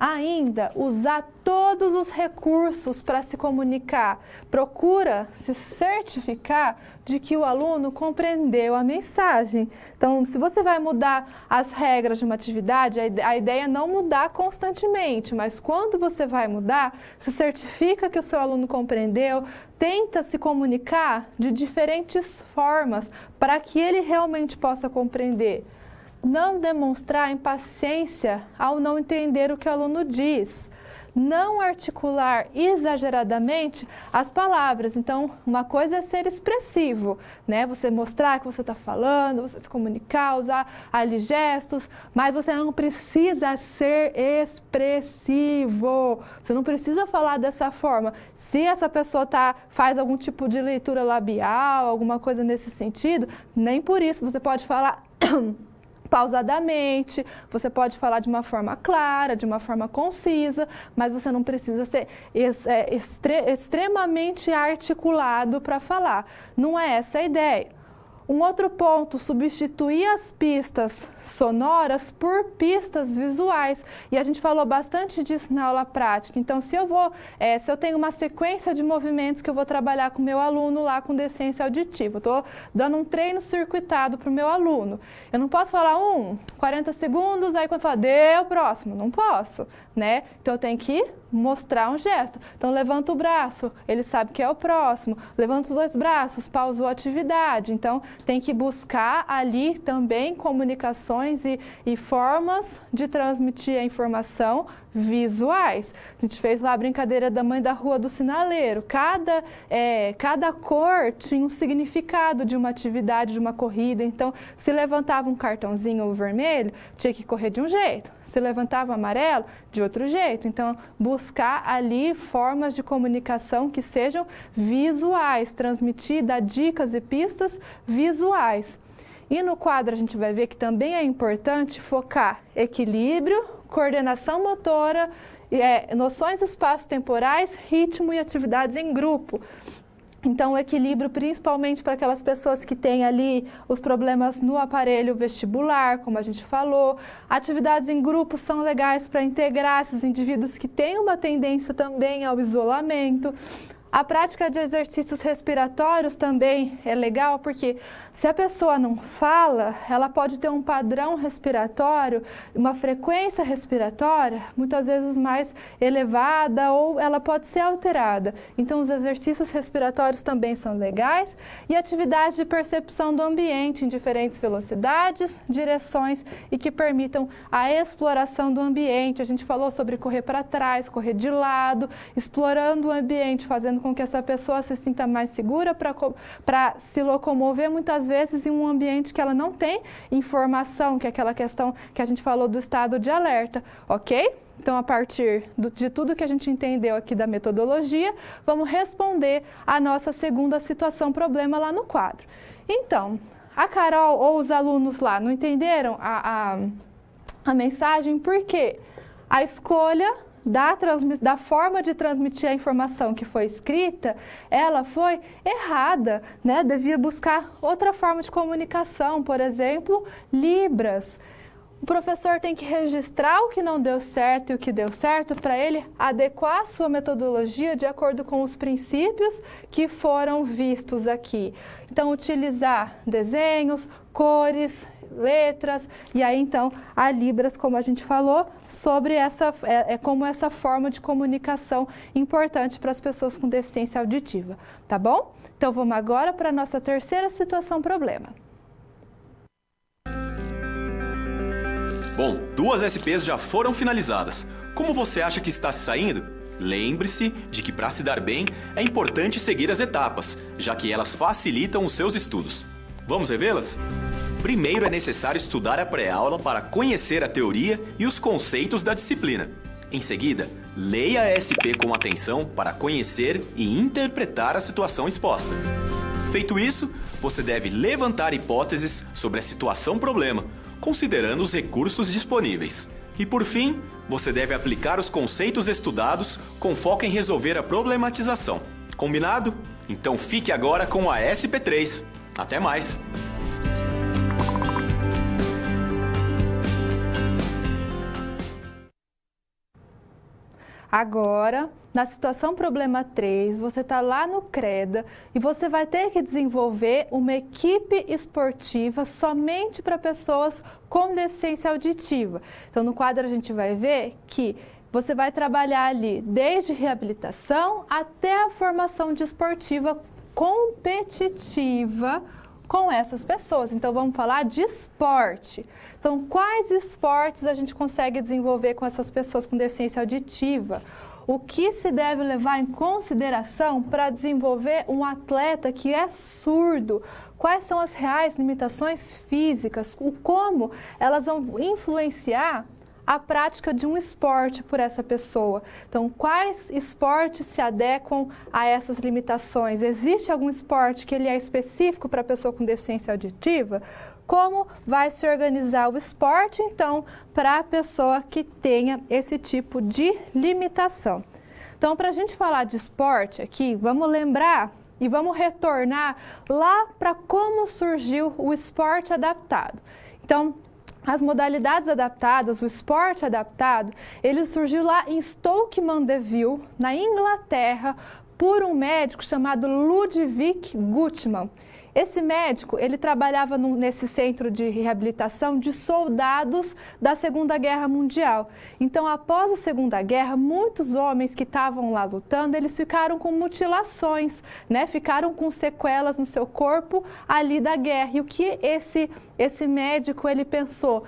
Ainda, usar todos os recursos para se comunicar. Procura se certificar de que o aluno compreendeu a mensagem. Então, se você vai mudar as regras de uma atividade, a ideia é não mudar constantemente, mas quando você vai mudar, se certifica que o seu aluno compreendeu, tenta se comunicar de diferentes formas para que ele realmente possa compreender. Não demonstrar impaciência ao não entender o que o aluno diz. Não articular exageradamente as palavras. Então, uma coisa é ser expressivo, né? Você mostrar que você está falando, você se comunicar, usar ali gestos, mas você não precisa ser expressivo. Você não precisa falar dessa forma. Se essa pessoa faz algum tipo de leitura labial, alguma coisa nesse sentido, nem por isso você pode falar pausadamente, você pode falar de uma forma clara, de uma forma concisa, mas você não precisa ser extremamente articulado para falar. Não é essa a ideia. Um outro ponto, substituir as pistas sonoras por pistas visuais. E a gente falou bastante disso na aula prática. Então, se eu tenho uma sequência de movimentos que eu vou trabalhar com o meu aluno lá com deficiência auditiva, eu estou dando um treino circuitado para o meu aluno. Eu não posso falar 40 segundos, aí quando falar, deu, próximo. Não posso, né? Então, eu tenho que mostrar um gesto. Então, levanta o braço, ele sabe que é o próximo. Levanta os dois braços, pausou a atividade. Então, tem que buscar ali também comunicações e formas de transmitir a informação visuais. A gente fez lá a brincadeira da mãe da rua do sinaleiro. Cada cor tinha um significado de uma atividade, de uma corrida. Então, se levantava um cartãozinho vermelho, tinha que correr de um jeito. Se levantava amarelo, de outro jeito. Então, buscar ali formas de comunicação que sejam visuais, transmitir, dar dicas e pistas visuais. E no quadro a gente vai ver que também é importante focar equilíbrio, coordenação motora, noções espaço-temporais, ritmo e atividades em grupo. Então, o equilíbrio, principalmente para aquelas pessoas que têm ali os problemas no aparelho vestibular, como a gente falou. Atividades em grupo são legais para integrar esses indivíduos que têm uma tendência também ao isolamento. A prática de exercícios respiratórios também é legal, porque se a pessoa não fala, ela pode ter um padrão respiratório, uma frequência respiratória, muitas vezes mais elevada, ou ela pode ser alterada. Então, os exercícios respiratórios também são legais, e atividades de percepção do ambiente em diferentes velocidades, direções e que permitam a exploração do ambiente. A gente falou sobre correr para trás, correr de lado, explorando o ambiente, fazendo com que essa pessoa se sinta mais segura para se locomover muitas vezes em um ambiente que ela não tem informação, que é aquela questão que a gente falou do estado de alerta, ok? Então, a partir de tudo que a gente entendeu aqui da metodologia, vamos responder a nossa segunda situação problema lá no quadro. Então, a Carol ou os alunos lá não entenderam a mensagem, por quê? A escolha da forma de transmitir a informação que foi escrita, ela foi errada, né? Devia buscar outra forma de comunicação, por exemplo, Libras. O professor tem que registrar o que não deu certo e o que deu certo para ele adequar a sua metodologia de acordo com os princípios que foram vistos aqui. Então, utilizar desenhos, cores, letras, e aí então a Libras, como a gente falou, sobre como essa forma de comunicação importante para as pessoas com deficiência auditiva, tá bom? Então vamos agora para a nossa terceira situação problema. Bom, 2 SPs já foram finalizadas. Como você acha que está se saindo? Lembre-se de que para se dar bem é importante seguir as etapas, já que elas facilitam os seus estudos. Vamos revê-las? Primeiro é necessário estudar a pré-aula para conhecer a teoria e os conceitos da disciplina. Em seguida, leia a SP com atenção para conhecer e interpretar a situação exposta. Feito isso, você deve levantar hipóteses sobre a situação-problema, considerando os recursos disponíveis. E por fim, você deve aplicar os conceitos estudados com foco em resolver a problematização. Combinado? Então fique agora com a SP3. Até mais! Agora, na situação problema 3, você está lá no CREDA e você vai ter que desenvolver uma equipe esportiva somente para pessoas com deficiência auditiva. Então, no quadro a gente vai ver que você vai trabalhar ali desde reabilitação até a formação desportiva competitiva com essas pessoas. Então, vamos falar de esporte. Então, quais esportes a gente consegue desenvolver com essas pessoas com deficiência auditiva? O que se deve levar em consideração para desenvolver um atleta que é surdo? Quais são as reais limitações físicas? Como elas vão influenciar a prática de um esporte por essa pessoa. Então, quais esportes se adequam a essas limitações? Existe algum esporte que ele é específico para a pessoa com deficiência auditiva? Como vai se organizar o esporte, então, para a pessoa que tenha esse tipo de limitação? Então, para a gente falar de esporte aqui, vamos lembrar e vamos retornar lá para como surgiu o esporte adaptado. Então, as modalidades adaptadas, o esporte adaptado, ele surgiu lá em Stoke Mandeville, na Inglaterra, por um médico chamado Ludwig Guttmann. Esse médico, ele trabalhava nesse centro de reabilitação de soldados da Segunda Guerra Mundial. Então, após a Segunda Guerra, muitos homens que estavam lá lutando, eles ficaram com mutilações, né? Ficaram com sequelas no seu corpo ali da guerra. E o que esse médico, ele pensou?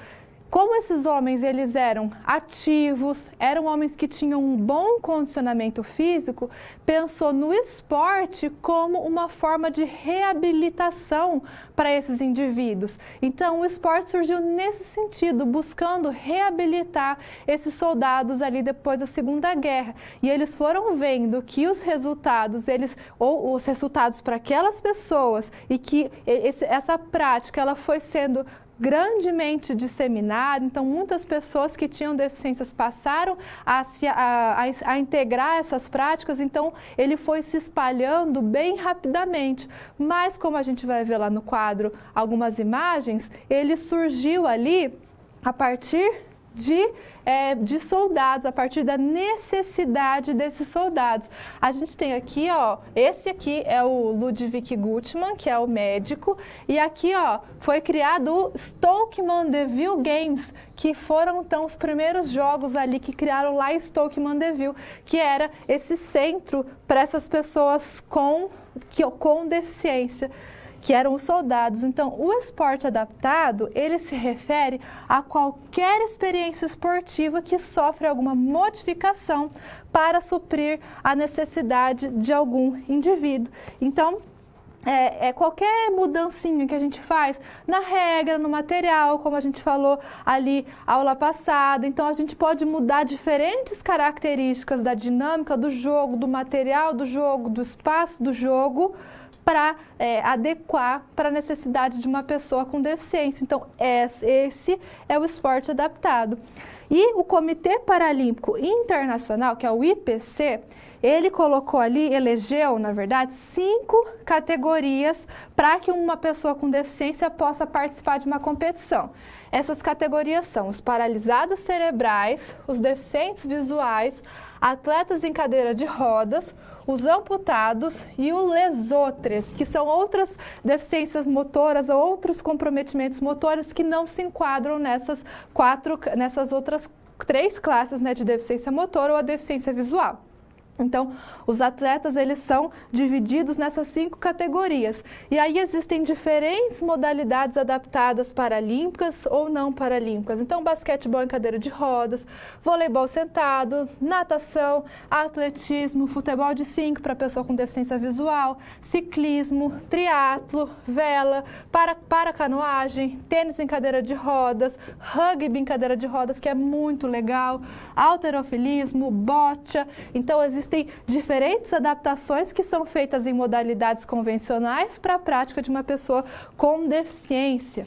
Como esses homens eles eram ativos, eram homens que tinham um bom condicionamento físico, pensou no esporte como uma forma de reabilitação para esses indivíduos. Então, o esporte surgiu nesse sentido, buscando reabilitar esses soldados ali depois da Segunda Guerra. E eles foram vendo que os resultados, os resultados para aquelas pessoas e que essa prática ela foi sendo grandemente disseminado, então muitas pessoas que tinham deficiências passaram a integrar essas práticas, então ele foi se espalhando bem rapidamente. Mas como a gente vai ver lá no quadro algumas imagens, ele surgiu ali a partir de soldados, a partir da necessidade desses soldados. A gente tem aqui, ó, esse aqui é o Ludwig Guttmann, que é o médico, e aqui, ó, foi criado o Stoke Mandeville Games, que foram, então, os primeiros jogos ali que criaram lá em Stoke Mandeville, que era esse centro para essas pessoas com deficiência, que eram os soldados. Então, o esporte adaptado, ele se refere a qualquer experiência esportiva que sofre alguma modificação para suprir a necessidade de algum indivíduo. Então, qualquer mudancinha que a gente faz na regra, no material, como a gente falou ali aula passada. Então, a gente pode mudar diferentes características da dinâmica do jogo, do material do jogo, do espaço do jogo, para adequar para a necessidade de uma pessoa com deficiência. Então, esse é o esporte adaptado. E o Comitê Paralímpico Internacional, que é o IPC, ele colocou ali, elegeu, na verdade, 5 categorias para que uma pessoa com deficiência possa participar de uma competição. Essas categorias são os paralisados cerebrais, os deficientes visuais, atletas em cadeira de rodas, os amputados e os lesotres, que são outras deficiências motoras ou outros comprometimentos motores que não se enquadram nessas outras 3 classes, né, de deficiência motora ou a deficiência visual. Então, os atletas, eles são divididos nessas 5 categorias. E aí existem diferentes modalidades adaptadas paralímpicas ou não paralímpicas. Então, basquetebol em cadeira de rodas, voleibol sentado, natação, atletismo, futebol de 5 para pessoa com deficiência visual, ciclismo, triatlo, vela, paracanoagem, tênis em cadeira de rodas, rugby em cadeira de rodas, que é muito legal, halterofilismo, bocha. Então, existem diferentes adaptações que são feitas em modalidades convencionais para a prática de uma pessoa com deficiência.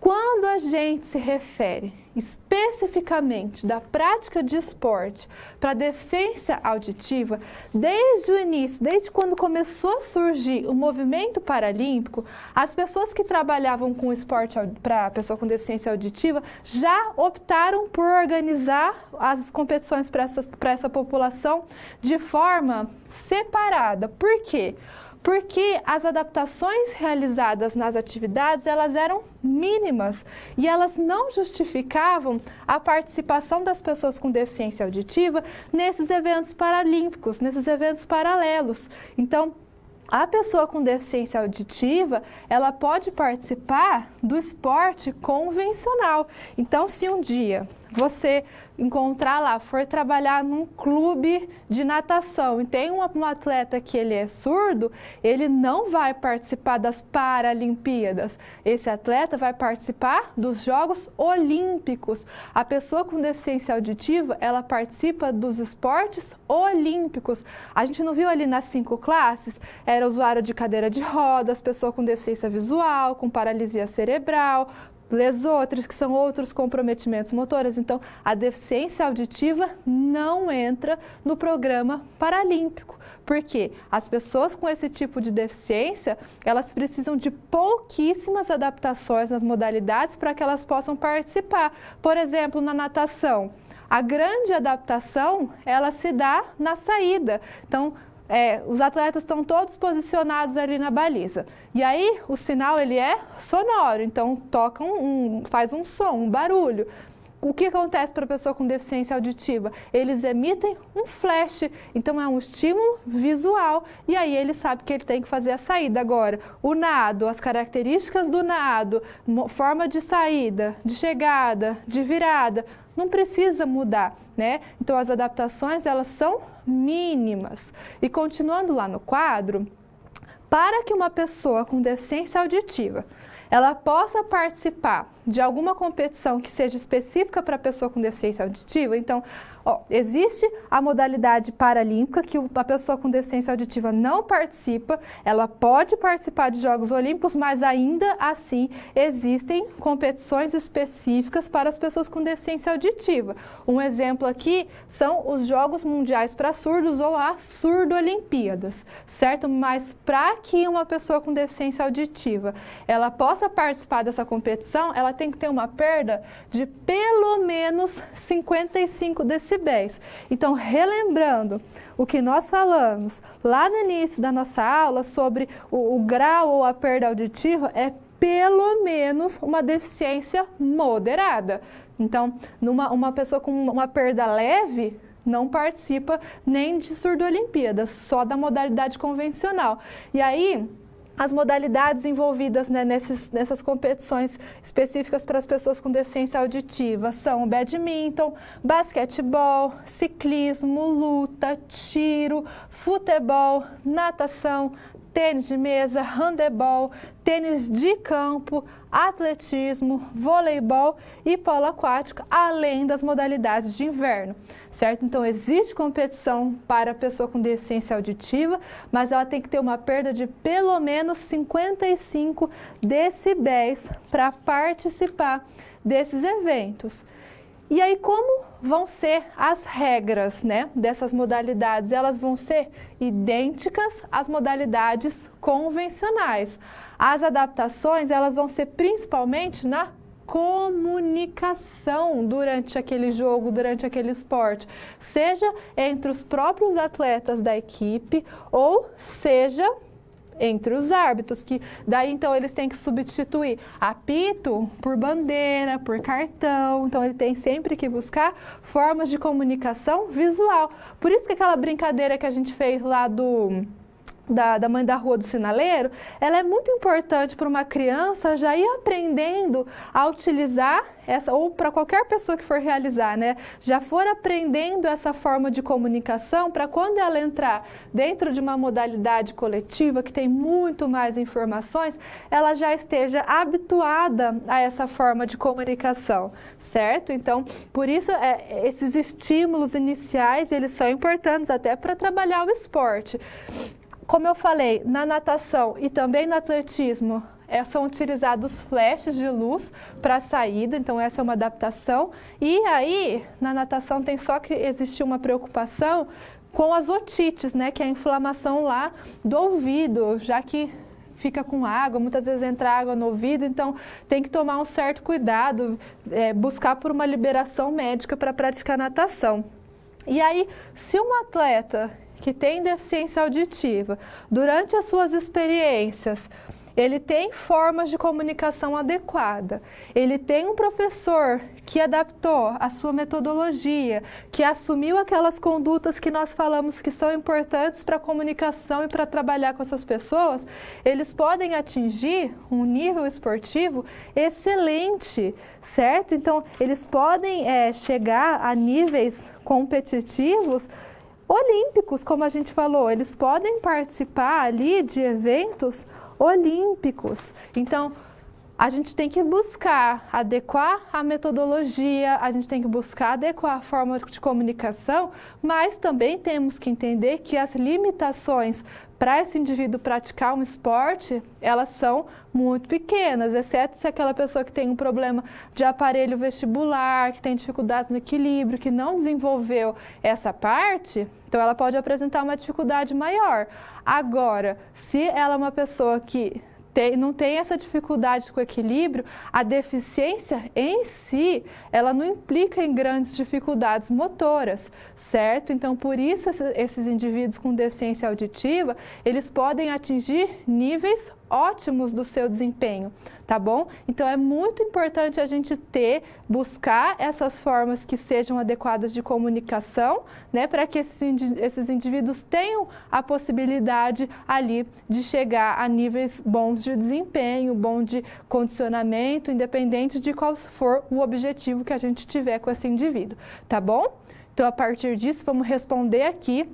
Quando a gente se refere especificamente da prática de esporte para deficiência auditiva, desde o início, desde quando começou a surgir o movimento paralímpico, as pessoas que trabalhavam com esporte para pessoa com deficiência auditiva já optaram por organizar as competições para essa população de forma separada. Por quê? Porque as adaptações realizadas nas atividades, elas eram mínimas e elas não justificavam a participação das pessoas com deficiência auditiva nesses eventos paralímpicos, nesses eventos paralelos. Então, a pessoa com deficiência auditiva, ela pode participar do esporte convencional. Então, se um dia você encontrar lá, for trabalhar num clube de natação e tem um atleta que ele é surdo, ele não vai participar das Paralimpíadas. Esse atleta vai participar dos Jogos Olímpicos. A pessoa com deficiência auditiva, ela participa dos esportes olímpicos. A gente não viu ali nas 5 classes? Era usuário de cadeira de rodas, pessoa com deficiência visual, com paralisia cerebral, lesotros, que são outros comprometimentos motores. Então, a deficiência auditiva não entra no programa paralímpico, porque as pessoas com esse tipo de deficiência, elas precisam de pouquíssimas adaptações nas modalidades para que elas possam participar. Por exemplo, na natação, a grande adaptação, ela se dá na saída. Então, os atletas estão todos posicionados ali na baliza. E aí, o sinal, ele é sonoro, então faz um som, um barulho. O que acontece para a pessoa com deficiência auditiva? Eles emitem um flash, então é um estímulo visual, e aí ele sabe que ele tem que fazer a saída. Agora, o nado, as características do nado, forma de saída, de chegada, de virada, não precisa mudar, né? Então, as adaptações, elas são mínimas. E continuando lá no quadro, para que uma pessoa com deficiência auditiva ela possa participar de alguma competição que seja específica para a pessoa com deficiência auditiva, então, existe a modalidade paralímpica, que a pessoa com deficiência auditiva não participa, ela pode participar de Jogos Olímpicos, mas ainda assim existem competições específicas para as pessoas com deficiência auditiva. Um exemplo aqui são os Jogos Mundiais para Surdos ou as Surdo-Olimpíadas, certo? Mas para que uma pessoa com deficiência auditiva ela possa participar dessa competição, ela tem que ter uma perda de pelo menos 55 decibéis. Então, relembrando o que nós falamos lá no início da nossa aula sobre o grau ou a perda auditiva, é pelo menos uma deficiência moderada. Então, uma pessoa com uma perda leve não participa nem de Surdo-Olimpíadas, só da modalidade convencional. E aí, as modalidades envolvidas, né, nessas competições específicas para as pessoas com deficiência auditiva são badminton, basquetebol, ciclismo, luta, tiro, futebol, natação, tênis de mesa, handebol, tênis de campo, atletismo, voleibol e polo aquático, além das modalidades de inverno, certo? Então, existe competição para a pessoa com deficiência auditiva, mas ela tem que ter uma perda de pelo menos 55 decibéis para participar desses eventos. E aí, como vão ser as regras, né, dessas modalidades? Elas vão ser idênticas às modalidades convencionais. As adaptações, elas vão ser principalmente na comunicação durante aquele jogo, durante aquele esporte, seja entre os próprios atletas da equipe ou seja entre os árbitros, que daí então eles têm que substituir apito por bandeira, por cartão, então ele tem sempre que buscar formas de comunicação visual. Por isso que aquela brincadeira que a gente fez lá da mãe da rua do sinaleiro, ela é muito importante para uma criança já ir aprendendo a utilizar essa, ou para qualquer pessoa que for realizar, né? Já for aprendendo essa forma de comunicação para quando ela entrar dentro de uma modalidade coletiva que tem muito mais informações, ela já esteja habituada a essa forma de comunicação, certo? Então, por isso, esses estímulos iniciais, eles são importantes até para trabalhar o esporte. Como eu falei, na natação e também no atletismo, são utilizados flashes de luz para a saída, então essa é uma adaptação. E aí, na natação tem só que existir uma preocupação com as otites, né, que é a inflamação lá do ouvido, já que fica com água, muitas vezes entra água no ouvido, então tem que tomar um certo cuidado, buscar por uma liberação médica para praticar natação. E aí, se um atleta que tem deficiência auditiva, durante as suas experiências, ele tem formas de comunicação adequada, ele tem um professor que adaptou a sua metodologia, que assumiu aquelas condutas que nós falamos que são importantes para a comunicação e para trabalhar com essas pessoas, eles podem atingir um nível esportivo excelente, certo? Então, eles podem chegar a níveis competitivos olímpicos, como a gente falou, eles podem participar ali de eventos olímpicos. Então, a gente tem que buscar adequar a metodologia, a gente tem que buscar adequar a forma de comunicação, mas também temos que entender que as limitações para esse indivíduo praticar um esporte, elas são muito pequenas, exceto se aquela pessoa que tem um problema de aparelho vestibular, que tem dificuldades no equilíbrio, que não desenvolveu essa parte, então ela pode apresentar uma dificuldade maior. Agora, se ela é uma pessoa que não tem essa dificuldade com o equilíbrio, a deficiência em si, ela não implica em grandes dificuldades motoras, certo? Então, por isso, esses indivíduos com deficiência auditiva, eles podem atingir níveis ótimos do seu desempenho, tá bom? Então, é muito importante a gente buscar essas formas que sejam adequadas de comunicação, né, para que esses indivíduos tenham a possibilidade ali de chegar a níveis bons de desempenho, bom de condicionamento, independente de qual for o objetivo que a gente tiver com esse indivíduo, tá bom? Então, a partir disso, vamos responder aqui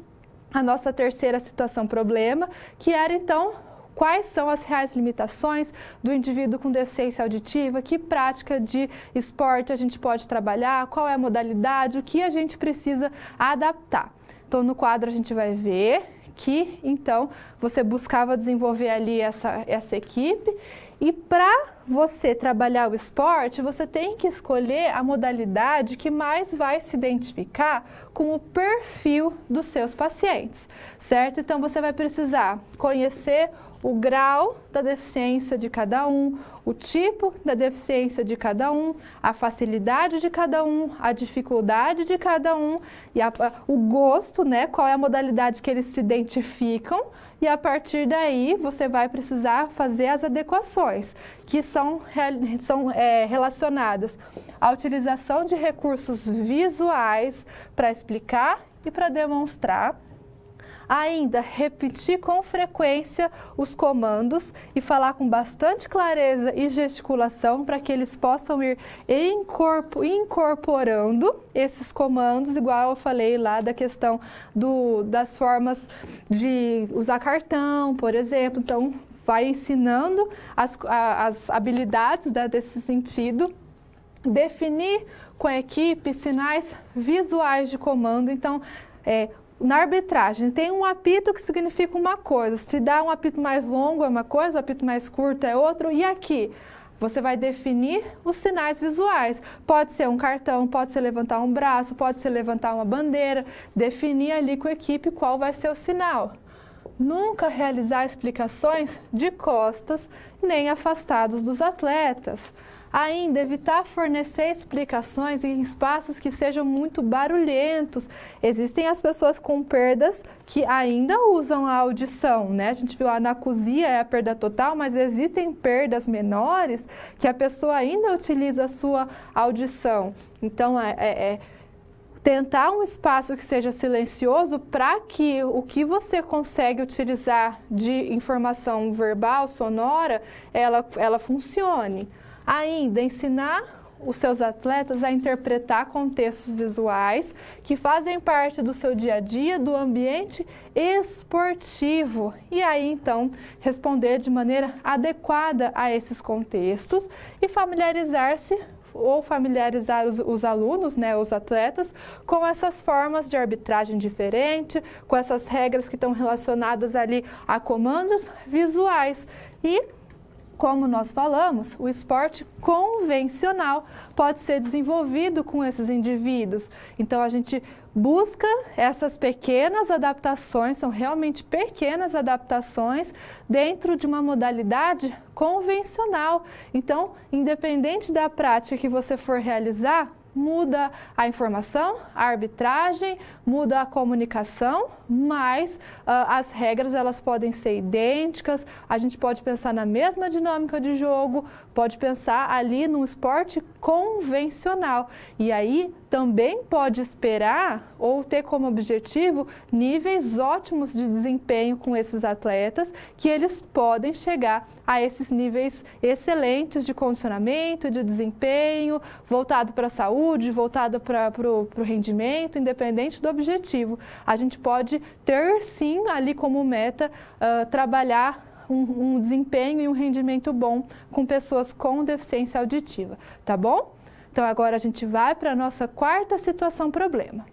a nossa terceira situação-problema, que era, então, quais são as reais limitações do indivíduo com deficiência auditiva, que prática de esporte a gente pode trabalhar, qual é a modalidade, o que a gente precisa adaptar. Então, no quadro a gente vai ver que, então, você buscava desenvolver ali essa equipe e para você trabalhar o esporte, você tem que escolher a modalidade que mais vai se identificar com o perfil dos seus pacientes, certo? Então, você vai precisar conhecer o grau da deficiência de cada um, o tipo da deficiência de cada um, a facilidade de cada um, a dificuldade de cada um e o gosto, né? Qual é a modalidade que eles se identificam, e a partir daí você vai precisar fazer as adequações, que são relacionadas à utilização de recursos visuais para explicar e para demonstrar. Ainda, repetir com frequência os comandos e falar com bastante clareza e gesticulação para que eles possam ir incorporando esses comandos, igual eu falei lá da questão das formas de usar cartão, por exemplo. Então, vai ensinando as habilidades desse sentido. Definir com a equipe sinais visuais de comando. Então, na arbitragem, tem um apito que significa uma coisa. Se dá um apito mais longo é uma coisa, um apito mais curto é outro. E aqui, você vai definir os sinais visuais. Pode ser um cartão, pode ser levantar um braço, pode ser levantar uma bandeira. Definir ali com a equipe qual vai ser o sinal. Nunca realizar explicações de costas, nem afastados dos atletas. Ainda, evitar fornecer explicações em espaços que sejam muito barulhentos. Existem as pessoas com perdas que ainda usam a audição, né? A gente viu a anacusia é a perda total, mas existem perdas menores que a pessoa ainda utiliza a sua audição. Então, tentar um espaço que seja silencioso para que o que você consegue utilizar de informação verbal, sonora, ela funcione. Ainda, ensinar os seus atletas a interpretar contextos visuais que fazem parte do seu dia a dia, do ambiente esportivo. E aí, então, responder de maneira adequada a esses contextos e familiarizar os alunos, né, os atletas, com essas formas de arbitragem diferente, com essas regras que estão relacionadas ali a comandos visuais. E, como nós falamos, o esporte convencional pode ser desenvolvido com esses indivíduos. Então, a gente busca essas pequenas adaptações, são realmente pequenas adaptações dentro de uma modalidade convencional. Então, independente da prática que você for realizar, muda a informação, a arbitragem, muda a comunicação, mas as regras elas podem ser idênticas, a gente pode pensar na mesma dinâmica de jogo, pode pensar ali no esporte convencional. E aí também pode esperar ou ter como objetivo níveis ótimos de desempenho com esses atletas, que eles podem chegar a esses níveis excelentes de condicionamento, de desempenho, voltado para a saúde, voltado para o rendimento, independente do objetivo. A gente pode ter, sim, ali como meta, trabalhar um desempenho e um rendimento bom com pessoas com deficiência auditiva, tá bom? Então, agora a gente vai para a nossa quarta situação problema.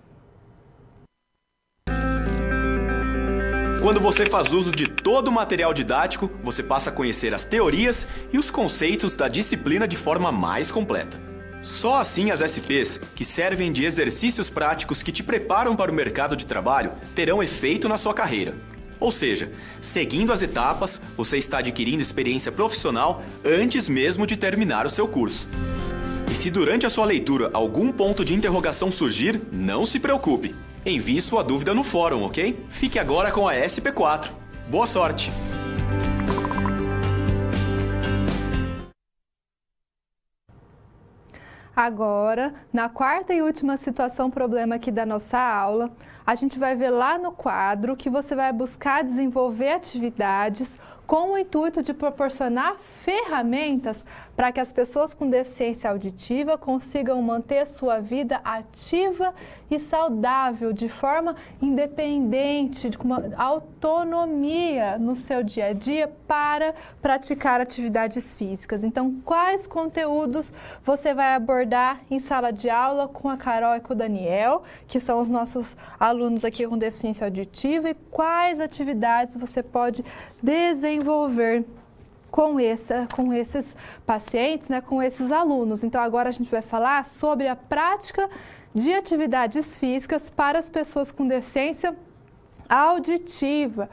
Quando você faz uso de todo o material didático, você passa a conhecer as teorias e os conceitos da disciplina de forma mais completa. Só assim as SPs, que servem de exercícios práticos que te preparam para o mercado de trabalho, terão efeito na sua carreira. Ou seja, seguindo as etapas, você está adquirindo experiência profissional antes mesmo de terminar o seu curso. E se durante a sua leitura algum ponto de interrogação surgir, não se preocupe. Envie sua dúvida no fórum, ok? Fique agora com a SP4. Boa sorte! Agora, na quarta e última situação problema aqui da nossa aula, a gente vai ver lá no quadro que você vai buscar desenvolver atividades com o intuito de proporcionar ferramentas para que as pessoas com deficiência auditiva consigam manter sua vida ativa e saudável, de forma independente, com uma autonomia no seu dia a dia para praticar atividades físicas. Então, quais conteúdos você vai abordar em sala de aula com a Carol e com o Daniel, que são os nossos alunos aqui com deficiência auditiva, e quais atividades você pode desenvolver com esses pacientes, né, com esses alunos. Então, agora a gente vai falar sobre a prática de atividades físicas para as pessoas com deficiência auditiva.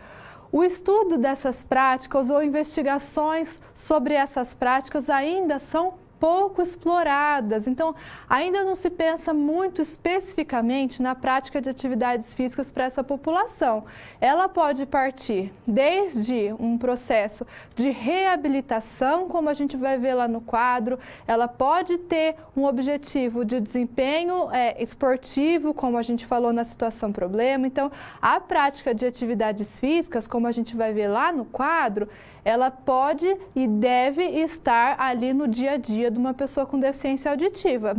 O estudo dessas práticas ou investigações sobre essas práticas ainda são pouco exploradas, então ainda não se pensa muito especificamente na prática de atividades físicas para essa população. Ela pode partir desde um processo de reabilitação, como a gente vai ver lá no quadro, ela pode ter um objetivo de desempenho esportivo, como a gente falou na situação problema. Então, a prática de atividades físicas, como a gente vai ver lá no quadro, ela pode e deve estar ali no dia a dia de uma pessoa com deficiência auditiva.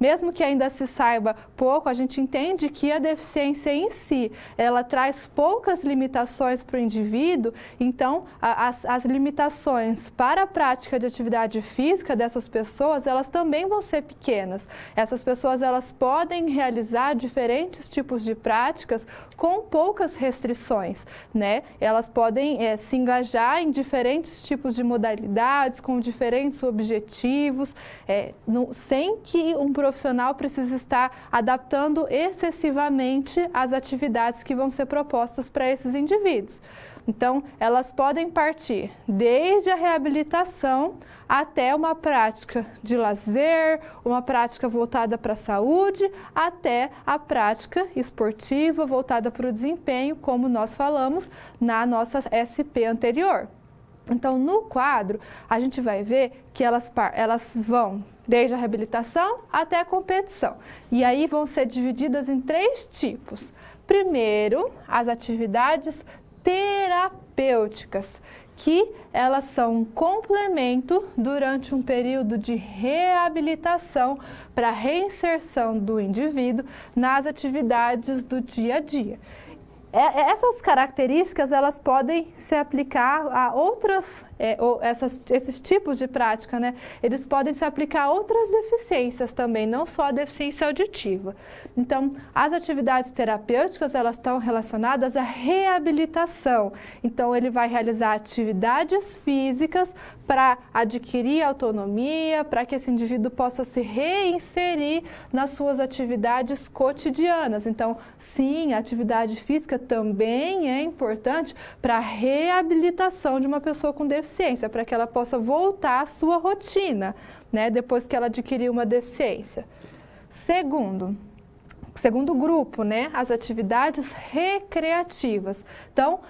Mesmo que ainda se saiba pouco, a gente entende que a deficiência em si, ela traz poucas limitações para o indivíduo, então as limitações para a prática de atividade física dessas pessoas, elas também vão ser pequenas. Essas pessoas, elas podem realizar diferentes tipos de práticas com poucas restrições, né? Elas podem se engajar em diferentes tipos de modalidades, com diferentes objetivos, sem que um profissional precise estar adaptando excessivamente as atividades que vão ser propostas para esses indivíduos. Então, elas podem partir desde a reabilitação até uma prática de lazer, uma prática voltada para a saúde, até a prática esportiva voltada para o desempenho, como nós falamos na nossa SP anterior. Então, no quadro, a gente vai ver que elas vão desde a reabilitação até a competição. E aí vão ser divididas em 3 tipos. Primeiro, as atividades terapêuticas, que elas são um complemento durante um período de reabilitação para a reinserção do indivíduo nas atividades do dia a dia. Essas características, elas podem se aplicar a outras, esses tipos de prática, né? Eles podem se aplicar a outras deficiências também, não só a deficiência auditiva. Então, as atividades terapêuticas, elas estão relacionadas à reabilitação. Então, ele vai realizar atividades físicas para adquirir autonomia, para que esse indivíduo possa se reinserir nas suas atividades cotidianas. Então, sim, a atividade física também é importante para a reabilitação de uma pessoa com deficiência, para que ela possa voltar à sua rotina, né, depois que ela adquiriu uma deficiência. Segundo grupo, né, as atividades recreativas. Então,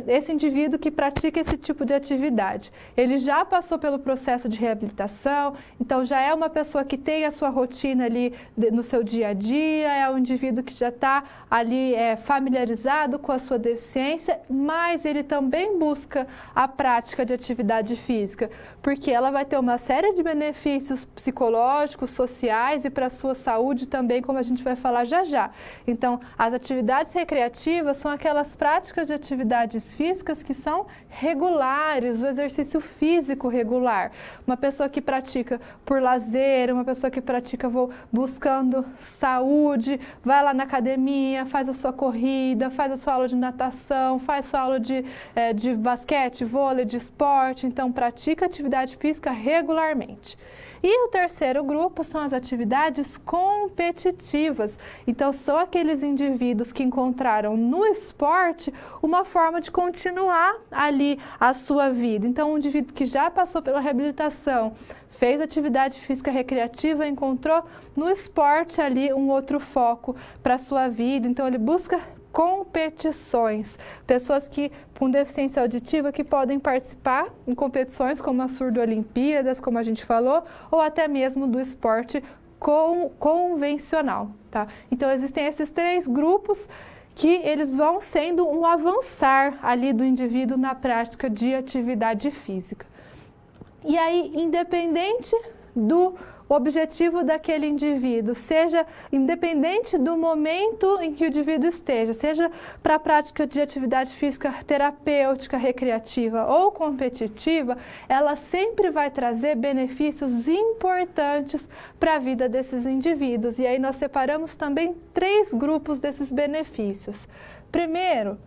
esse indivíduo que pratica esse tipo de atividade, ele já passou pelo processo de reabilitação, então já é uma pessoa que tem a sua rotina ali no seu dia a dia, é um indivíduo que já está ali familiarizado com a sua deficiência, mas ele também busca a prática de atividade física, porque ela vai ter uma série de benefícios psicológicos, sociais e para a sua saúde também, como a gente vai falar já já. Então, as atividades recreativas são aquelas práticas de atividades físicas que são regulares, o exercício físico regular. Uma pessoa que pratica por lazer, uma pessoa que pratica buscando saúde, vai lá na academia, faz a sua corrida, faz a sua aula de natação, faz a sua aula de basquete, vôlei, de esporte. Então, pratica atividade física regularmente. E o terceiro grupo são as atividades competitivas. Então, são aqueles indivíduos que encontraram no esporte uma forma de continuar ali a sua vida. Então, um indivíduo que já passou pela reabilitação, fez atividade física recreativa, encontrou no esporte ali um outro foco para a sua vida. Então, ele busca competições, pessoas com deficiência auditiva que podem participar em competições como a Surdo-Olimpíadas, como a gente falou, ou até mesmo do esporte convencional, tá? Então, existem esses 3 grupos que eles vão sendo um avançar ali do indivíduo na prática de atividade física. E aí, independente do objetivo daquele indivíduo, seja independente do momento em que o indivíduo esteja, seja para a prática de atividade física terapêutica, recreativa ou competitiva, ela sempre vai trazer benefícios importantes para a vida desses indivíduos. E aí nós separamos também 3 grupos desses benefícios. Primeiro,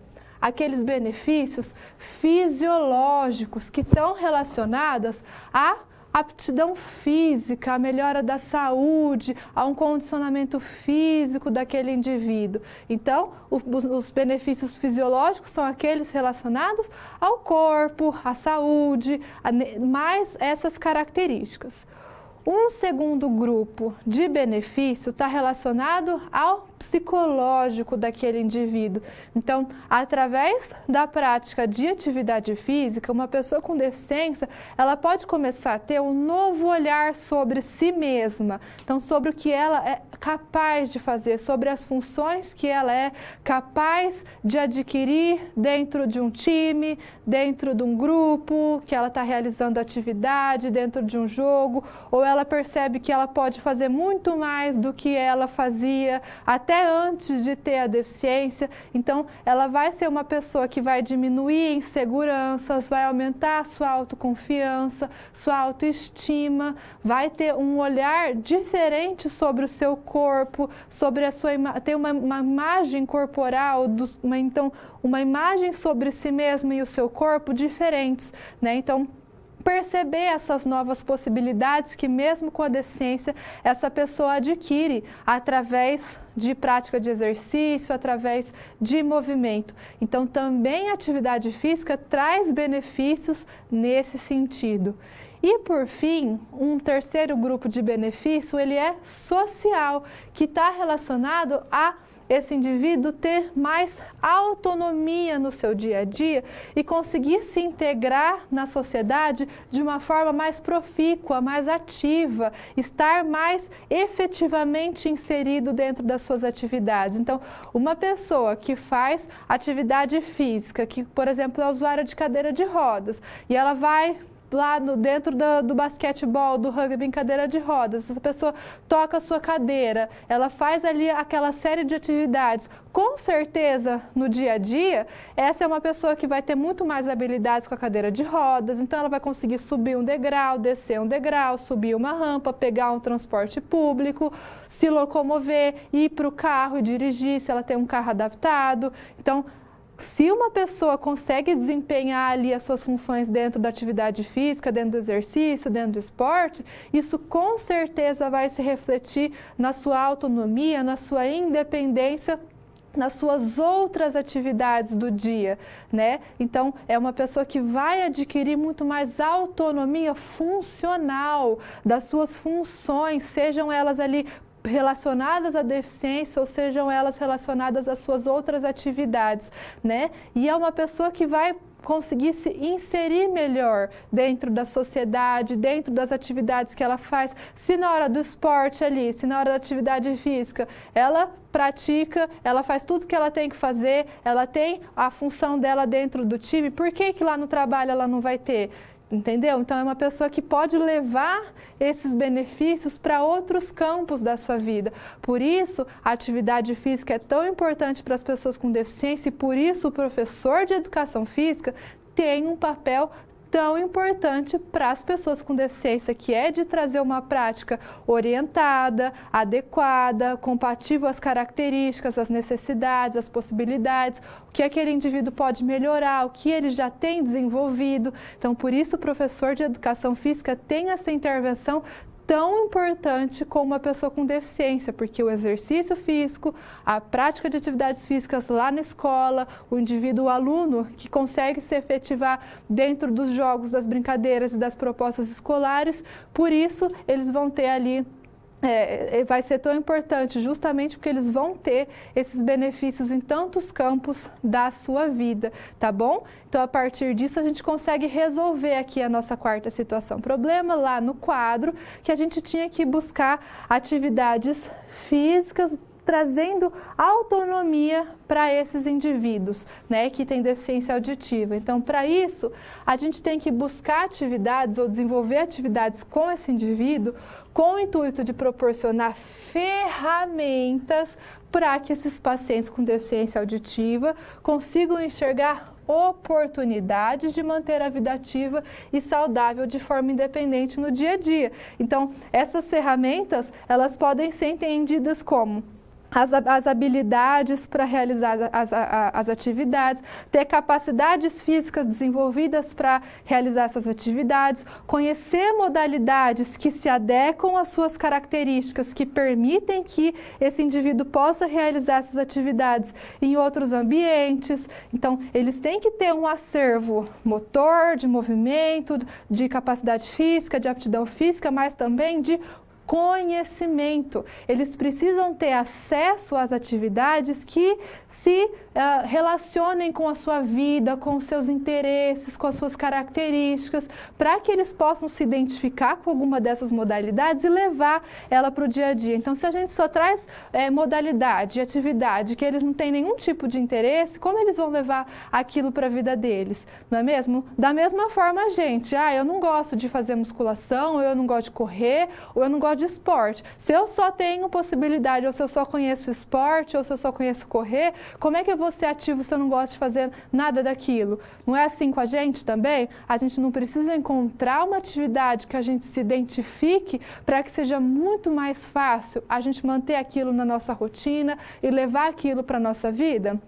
aqueles benefícios fisiológicos que estão relacionados à aptidão física, a melhora da saúde, a um condicionamento físico daquele indivíduo. Então, os benefícios fisiológicos são aqueles relacionados ao corpo, à saúde, mais essas características. Um segundo grupo de benefício está relacionado ao psicológico daquele indivíduo. Então, através da prática de atividade física, uma pessoa com deficiência, ela pode começar a ter um novo olhar sobre si mesma. Então, sobre o que ela é capaz de fazer, sobre as funções que ela é capaz de adquirir dentro de um time, dentro de um grupo, que ela está realizando atividade, dentro de um jogo, ou ela percebe que ela pode fazer muito mais do que ela fazia até antes de ter a deficiência. Então, ela vai ser uma pessoa que vai diminuir inseguranças, vai aumentar a sua autoconfiança, sua autoestima, vai ter um olhar diferente sobre o seu corpo, sobre a sua ter uma imagem corporal, uma imagem sobre si mesma e o seu corpo diferentes, né? Então, perceber essas novas possibilidades que mesmo com a deficiência essa pessoa adquire através de prática de exercício, através de movimento. Então, também a atividade física traz benefícios nesse sentido. E por fim, um terceiro grupo de benefício, ele é social, que está relacionado a esse indivíduo ter mais autonomia no seu dia a dia e conseguir se integrar na sociedade de uma forma mais profícua, mais ativa, estar mais efetivamente inserido dentro das suas atividades. Então, uma pessoa que faz atividade física, que, por exemplo, é usuária de cadeira de rodas, e ela vai lá dentro do basquetebol, do rugby em cadeira de rodas, essa pessoa toca a sua cadeira, ela faz ali aquela série de atividades, com certeza no dia a dia, essa é uma pessoa que vai ter muito mais habilidades com a cadeira de rodas, então ela vai conseguir subir um degrau, descer um degrau, subir uma rampa, pegar um transporte público, se locomover, ir para o carro e dirigir, se ela tem um carro adaptado. Então, se uma pessoa consegue desempenhar ali as suas funções dentro da atividade física, dentro do exercício, dentro do esporte, isso com certeza vai se refletir na sua autonomia, na sua independência, nas suas outras atividades do dia, né? Então, é uma pessoa que vai adquirir muito mais autonomia funcional das suas funções, sejam elas ali relacionadas à deficiência ou sejam elas relacionadas às suas outras atividades, né? E é uma pessoa que vai conseguir se inserir melhor dentro da sociedade, dentro das atividades que ela faz. Se na hora do esporte ali, se na hora da atividade física, ela pratica, ela faz tudo que ela tem que fazer, ela tem a função dela dentro do time, por que lá no trabalho ela não vai ter? Entendeu? Então, é uma pessoa que pode levar esses benefícios para outros campos da sua vida. Por isso, a atividade física é tão importante para as pessoas com deficiência e por isso o professor de educação física tem um papel tão importante para as pessoas com deficiência, que é de trazer uma prática orientada, adequada, compatível às características, às necessidades, às possibilidades, o que aquele indivíduo pode melhorar, o que ele já tem desenvolvido. Então, por isso, o professor de educação física tem essa intervenção tão importante como uma pessoa com deficiência, porque o exercício físico, a prática de atividades físicas lá na escola, o indivíduo, o aluno que consegue se efetivar dentro dos jogos, das brincadeiras e das propostas escolares, por isso eles vão ter ali vai ser tão importante justamente porque eles vão ter esses benefícios em tantos campos da sua vida, tá bom? Então, a partir disso, a gente consegue resolver aqui a nossa quarta situação. Problema lá no quadro, que a gente tinha que buscar atividades físicas trazendo autonomia para esses indivíduos, né, que têm deficiência auditiva. Então, para isso, a gente tem que buscar atividades ou desenvolver atividades com esse indivíduo com o intuito de proporcionar ferramentas para que esses pacientes com deficiência auditiva consigam enxergar oportunidades de manter a vida ativa e saudável de forma independente no dia a dia. Então, essas ferramentas, elas podem ser entendidas como as habilidades para realizar as atividades, ter capacidades físicas desenvolvidas para realizar essas atividades, conhecer modalidades que se adequam às suas características, que permitem que esse indivíduo possa realizar essas atividades em outros ambientes. Então, eles têm que ter um acervo motor, de movimento, de capacidade física, de aptidão física, mas também de conhecimento. Eles precisam ter acesso às atividades que se relacionem com a sua vida, com os seus interesses, com as suas características, para que eles possam se identificar com alguma dessas modalidades e levar ela para o dia a dia. Então, se a gente só traz modalidade, atividade, que eles não têm nenhum tipo de interesse, como eles vão levar aquilo para a vida deles? Não é mesmo? Da mesma forma, gente, eu não gosto de fazer musculação, ou eu não gosto de correr, ou eu não gosto de esporte. Se eu só tenho possibilidade, ou se eu só conheço esporte, ou se eu só conheço correr, como é que eu vou ser ativo se eu não gosto de fazer nada daquilo? Não é assim com a gente também? A gente não precisa encontrar uma atividade que a gente se identifique para que seja muito mais fácil a gente manter aquilo na nossa rotina e levar aquilo para a nossa vida?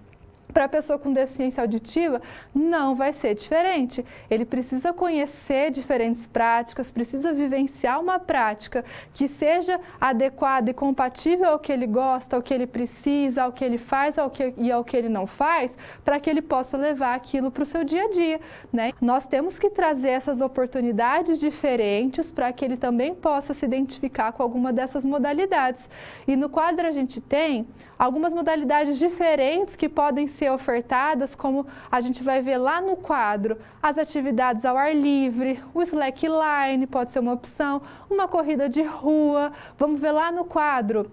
Para a pessoa com deficiência auditiva, não vai ser diferente. Ele precisa conhecer diferentes práticas, precisa vivenciar uma prática que seja adequada e compatível ao que ele gosta, ao que ele precisa, ao que ele faz e ao que ele não faz, para que ele possa levar aquilo para o seu dia a dia, né? Nós temos que trazer essas oportunidades diferentes para que ele também possa se identificar com alguma dessas modalidades. E no quadro a gente tem algumas modalidades diferentes que podem ser ofertadas, como a gente vai ver lá no quadro, as atividades ao ar livre, o slackline pode ser uma opção, uma corrida de rua. Vamos ver lá no quadro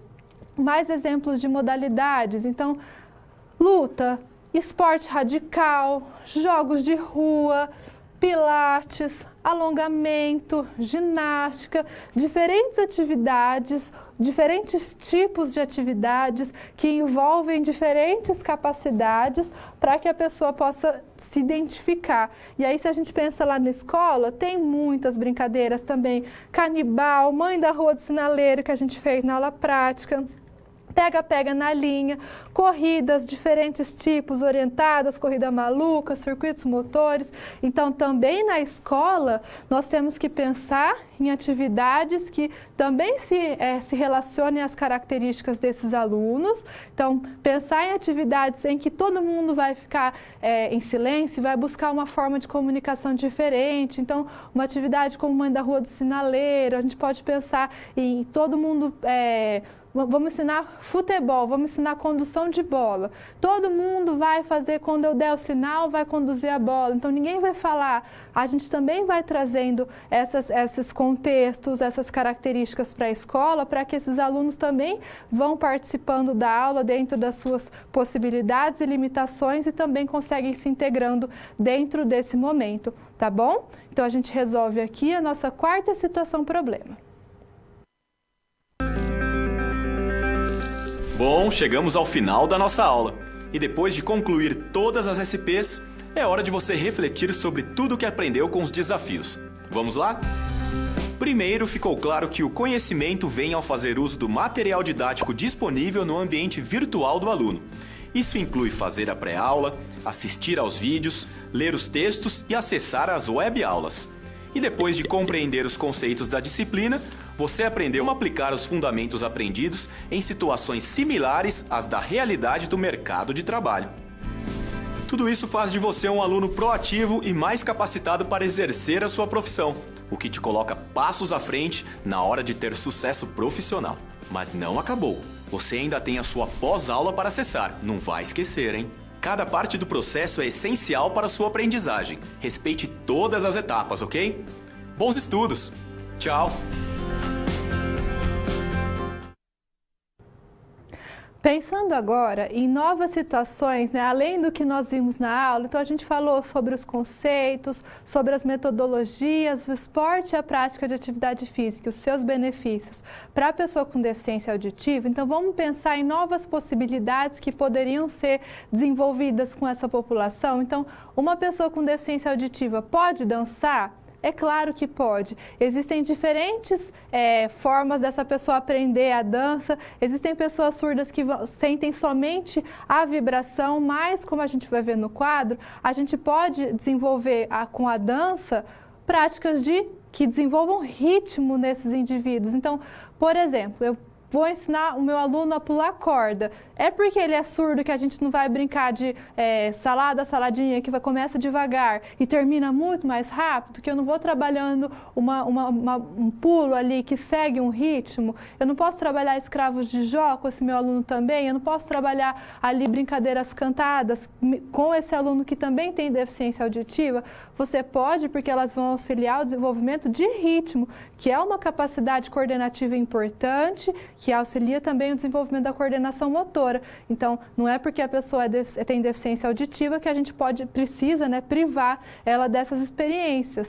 mais exemplos de modalidades. Então, luta, esporte radical, jogos de rua, pilates, alongamento, ginástica, diferentes atividades, diferentes tipos de atividades que envolvem diferentes capacidades para que a pessoa possa se identificar. E aí, se a gente pensa lá na escola, tem muitas brincadeiras também. Canibal, mãe da rua do sinaleiro, que a gente fez na aula prática. Pega-pega na linha, corridas, diferentes tipos, orientadas, corrida maluca, circuitos motores. Então, também na escola, nós temos que pensar em atividades que também se relacionem às características desses alunos. Então, pensar em atividades em que todo mundo vai ficar em silêncio, vai buscar uma forma de comunicação diferente. Então, uma atividade como Mãe da Rua do Sinaleiro, a gente pode pensar em todo mundo... Vamos ensinar futebol, vamos ensinar condução de bola. Todo mundo vai fazer, quando eu der o sinal, vai conduzir a bola. Então, ninguém vai falar. A gente também vai trazendo esses contextos, essas características para a escola, para que esses alunos também vão participando da aula dentro das suas possibilidades e limitações e também conseguem se integrando dentro desse momento, tá bom? Então, a gente resolve aqui a nossa quarta situação problema. Bom, chegamos ao final da nossa aula. E depois de concluir todas as SPs, é hora de você refletir sobre tudo o que aprendeu com os desafios. Vamos lá? Primeiro, ficou claro que o conhecimento vem ao fazer uso do material didático disponível no ambiente virtual do aluno. Isso inclui fazer a pré-aula, assistir aos vídeos, ler os textos e acessar as web-aulas. E depois de compreender os conceitos da disciplina, você aprendeu a aplicar os fundamentos aprendidos em situações similares às da realidade do mercado de trabalho. Tudo isso faz de você um aluno proativo e mais capacitado para exercer a sua profissão, o que te coloca passos à frente na hora de ter sucesso profissional. Mas não acabou. Você ainda tem a sua pós-aula para acessar. Não vai esquecer, hein? Cada parte do processo é essencial para a sua aprendizagem. Respeite todas as etapas, ok? Bons estudos! Tchau! Pensando agora em novas situações, né, além do que nós vimos na aula, então a gente falou sobre os conceitos, sobre as metodologias, o esporte e a prática de atividade física, os seus benefícios para a pessoa com deficiência auditiva. Então vamos pensar em novas possibilidades que poderiam ser desenvolvidas com essa população. Então, uma pessoa com deficiência auditiva pode dançar? É claro que pode. Existem diferentes formas dessa pessoa aprender a dança. Existem pessoas surdas que sentem somente a vibração, mas, como a gente vai ver no quadro, a gente pode desenvolver com a dança práticas que desenvolvam ritmo nesses indivíduos. Então, por exemplo, eu vou ensinar o meu aluno a pular corda. É porque ele é surdo que a gente não vai brincar de saladinha, que começa devagar e termina muito mais rápido, que eu não vou trabalhando um pulo ali que segue um ritmo. Eu não posso trabalhar escravos de Jó com esse meu aluno também. Eu não posso trabalhar ali brincadeiras cantadas com esse aluno que também tem deficiência auditiva. Você pode, porque elas vão auxiliar o desenvolvimento de ritmo, que é uma capacidade coordenativa importante, que auxilia também o desenvolvimento da coordenação motora. Então, não é porque a pessoa tem deficiência auditiva que a gente precisa, né, privar ela dessas experiências.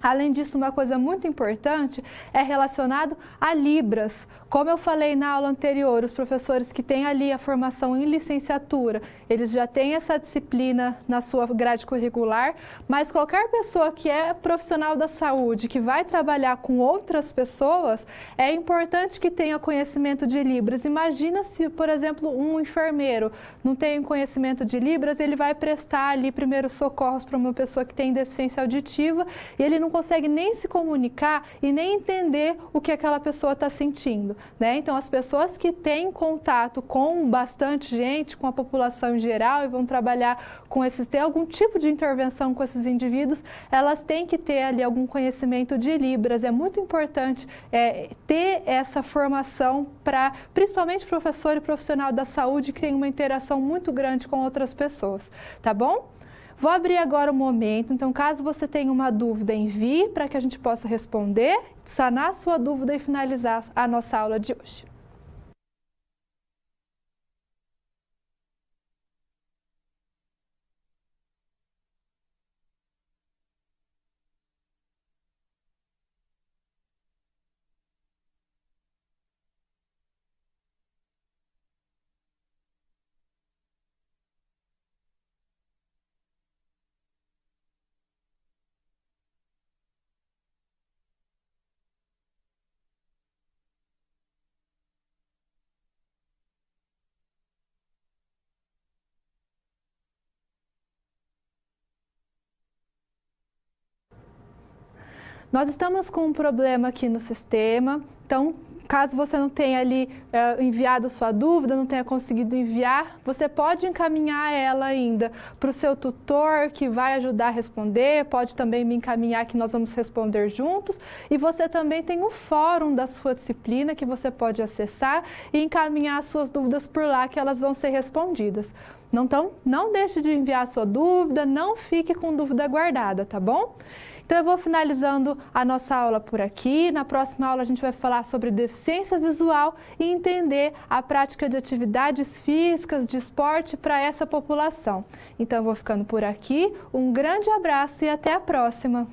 Além disso, uma coisa muito importante é relacionado a Libras. Como eu falei na aula anterior, os professores que têm ali a formação em licenciatura, eles já têm essa disciplina na sua grade curricular, mas qualquer pessoa que é profissional da saúde, que vai trabalhar com outras pessoas, é importante que tenha conhecimento de Libras. Imagina se, por exemplo, um enfermeiro não tem conhecimento de Libras, ele vai prestar ali primeiros socorros para uma pessoa que tem deficiência auditiva e ele não consegue nem se comunicar e nem entender o que aquela pessoa está sentindo. Né? Então, as pessoas que têm contato com bastante gente, com a população em geral, e vão trabalhar com ter algum tipo de intervenção com esses indivíduos, elas têm que ter ali algum conhecimento de Libras. É muito importante ter essa formação para, principalmente professor e profissional da saúde, que tem uma interação muito grande com outras pessoas, tá bom? Vou abrir agora o momento, então caso você tenha uma dúvida, envie para que a gente possa responder, sanar a sua dúvida e finalizar a nossa aula de hoje. Nós estamos com um problema aqui no sistema, então, caso você não tenha ali enviado sua dúvida, não tenha conseguido enviar, você pode encaminhar ela ainda para o seu tutor, que vai ajudar a responder, pode também me encaminhar que nós vamos responder juntos, e você também tem o fórum da sua disciplina que você pode acessar e encaminhar as suas dúvidas por lá, que elas vão ser respondidas. Então, não deixe de enviar a sua dúvida, não fique com dúvida guardada, tá bom? Então, eu vou finalizando a nossa aula por aqui. Na próxima aula, a gente vai falar sobre deficiência visual e entender a prática de atividades físicas, de esporte para essa população. Então, eu vou ficando por aqui. Um grande abraço e até a próxima!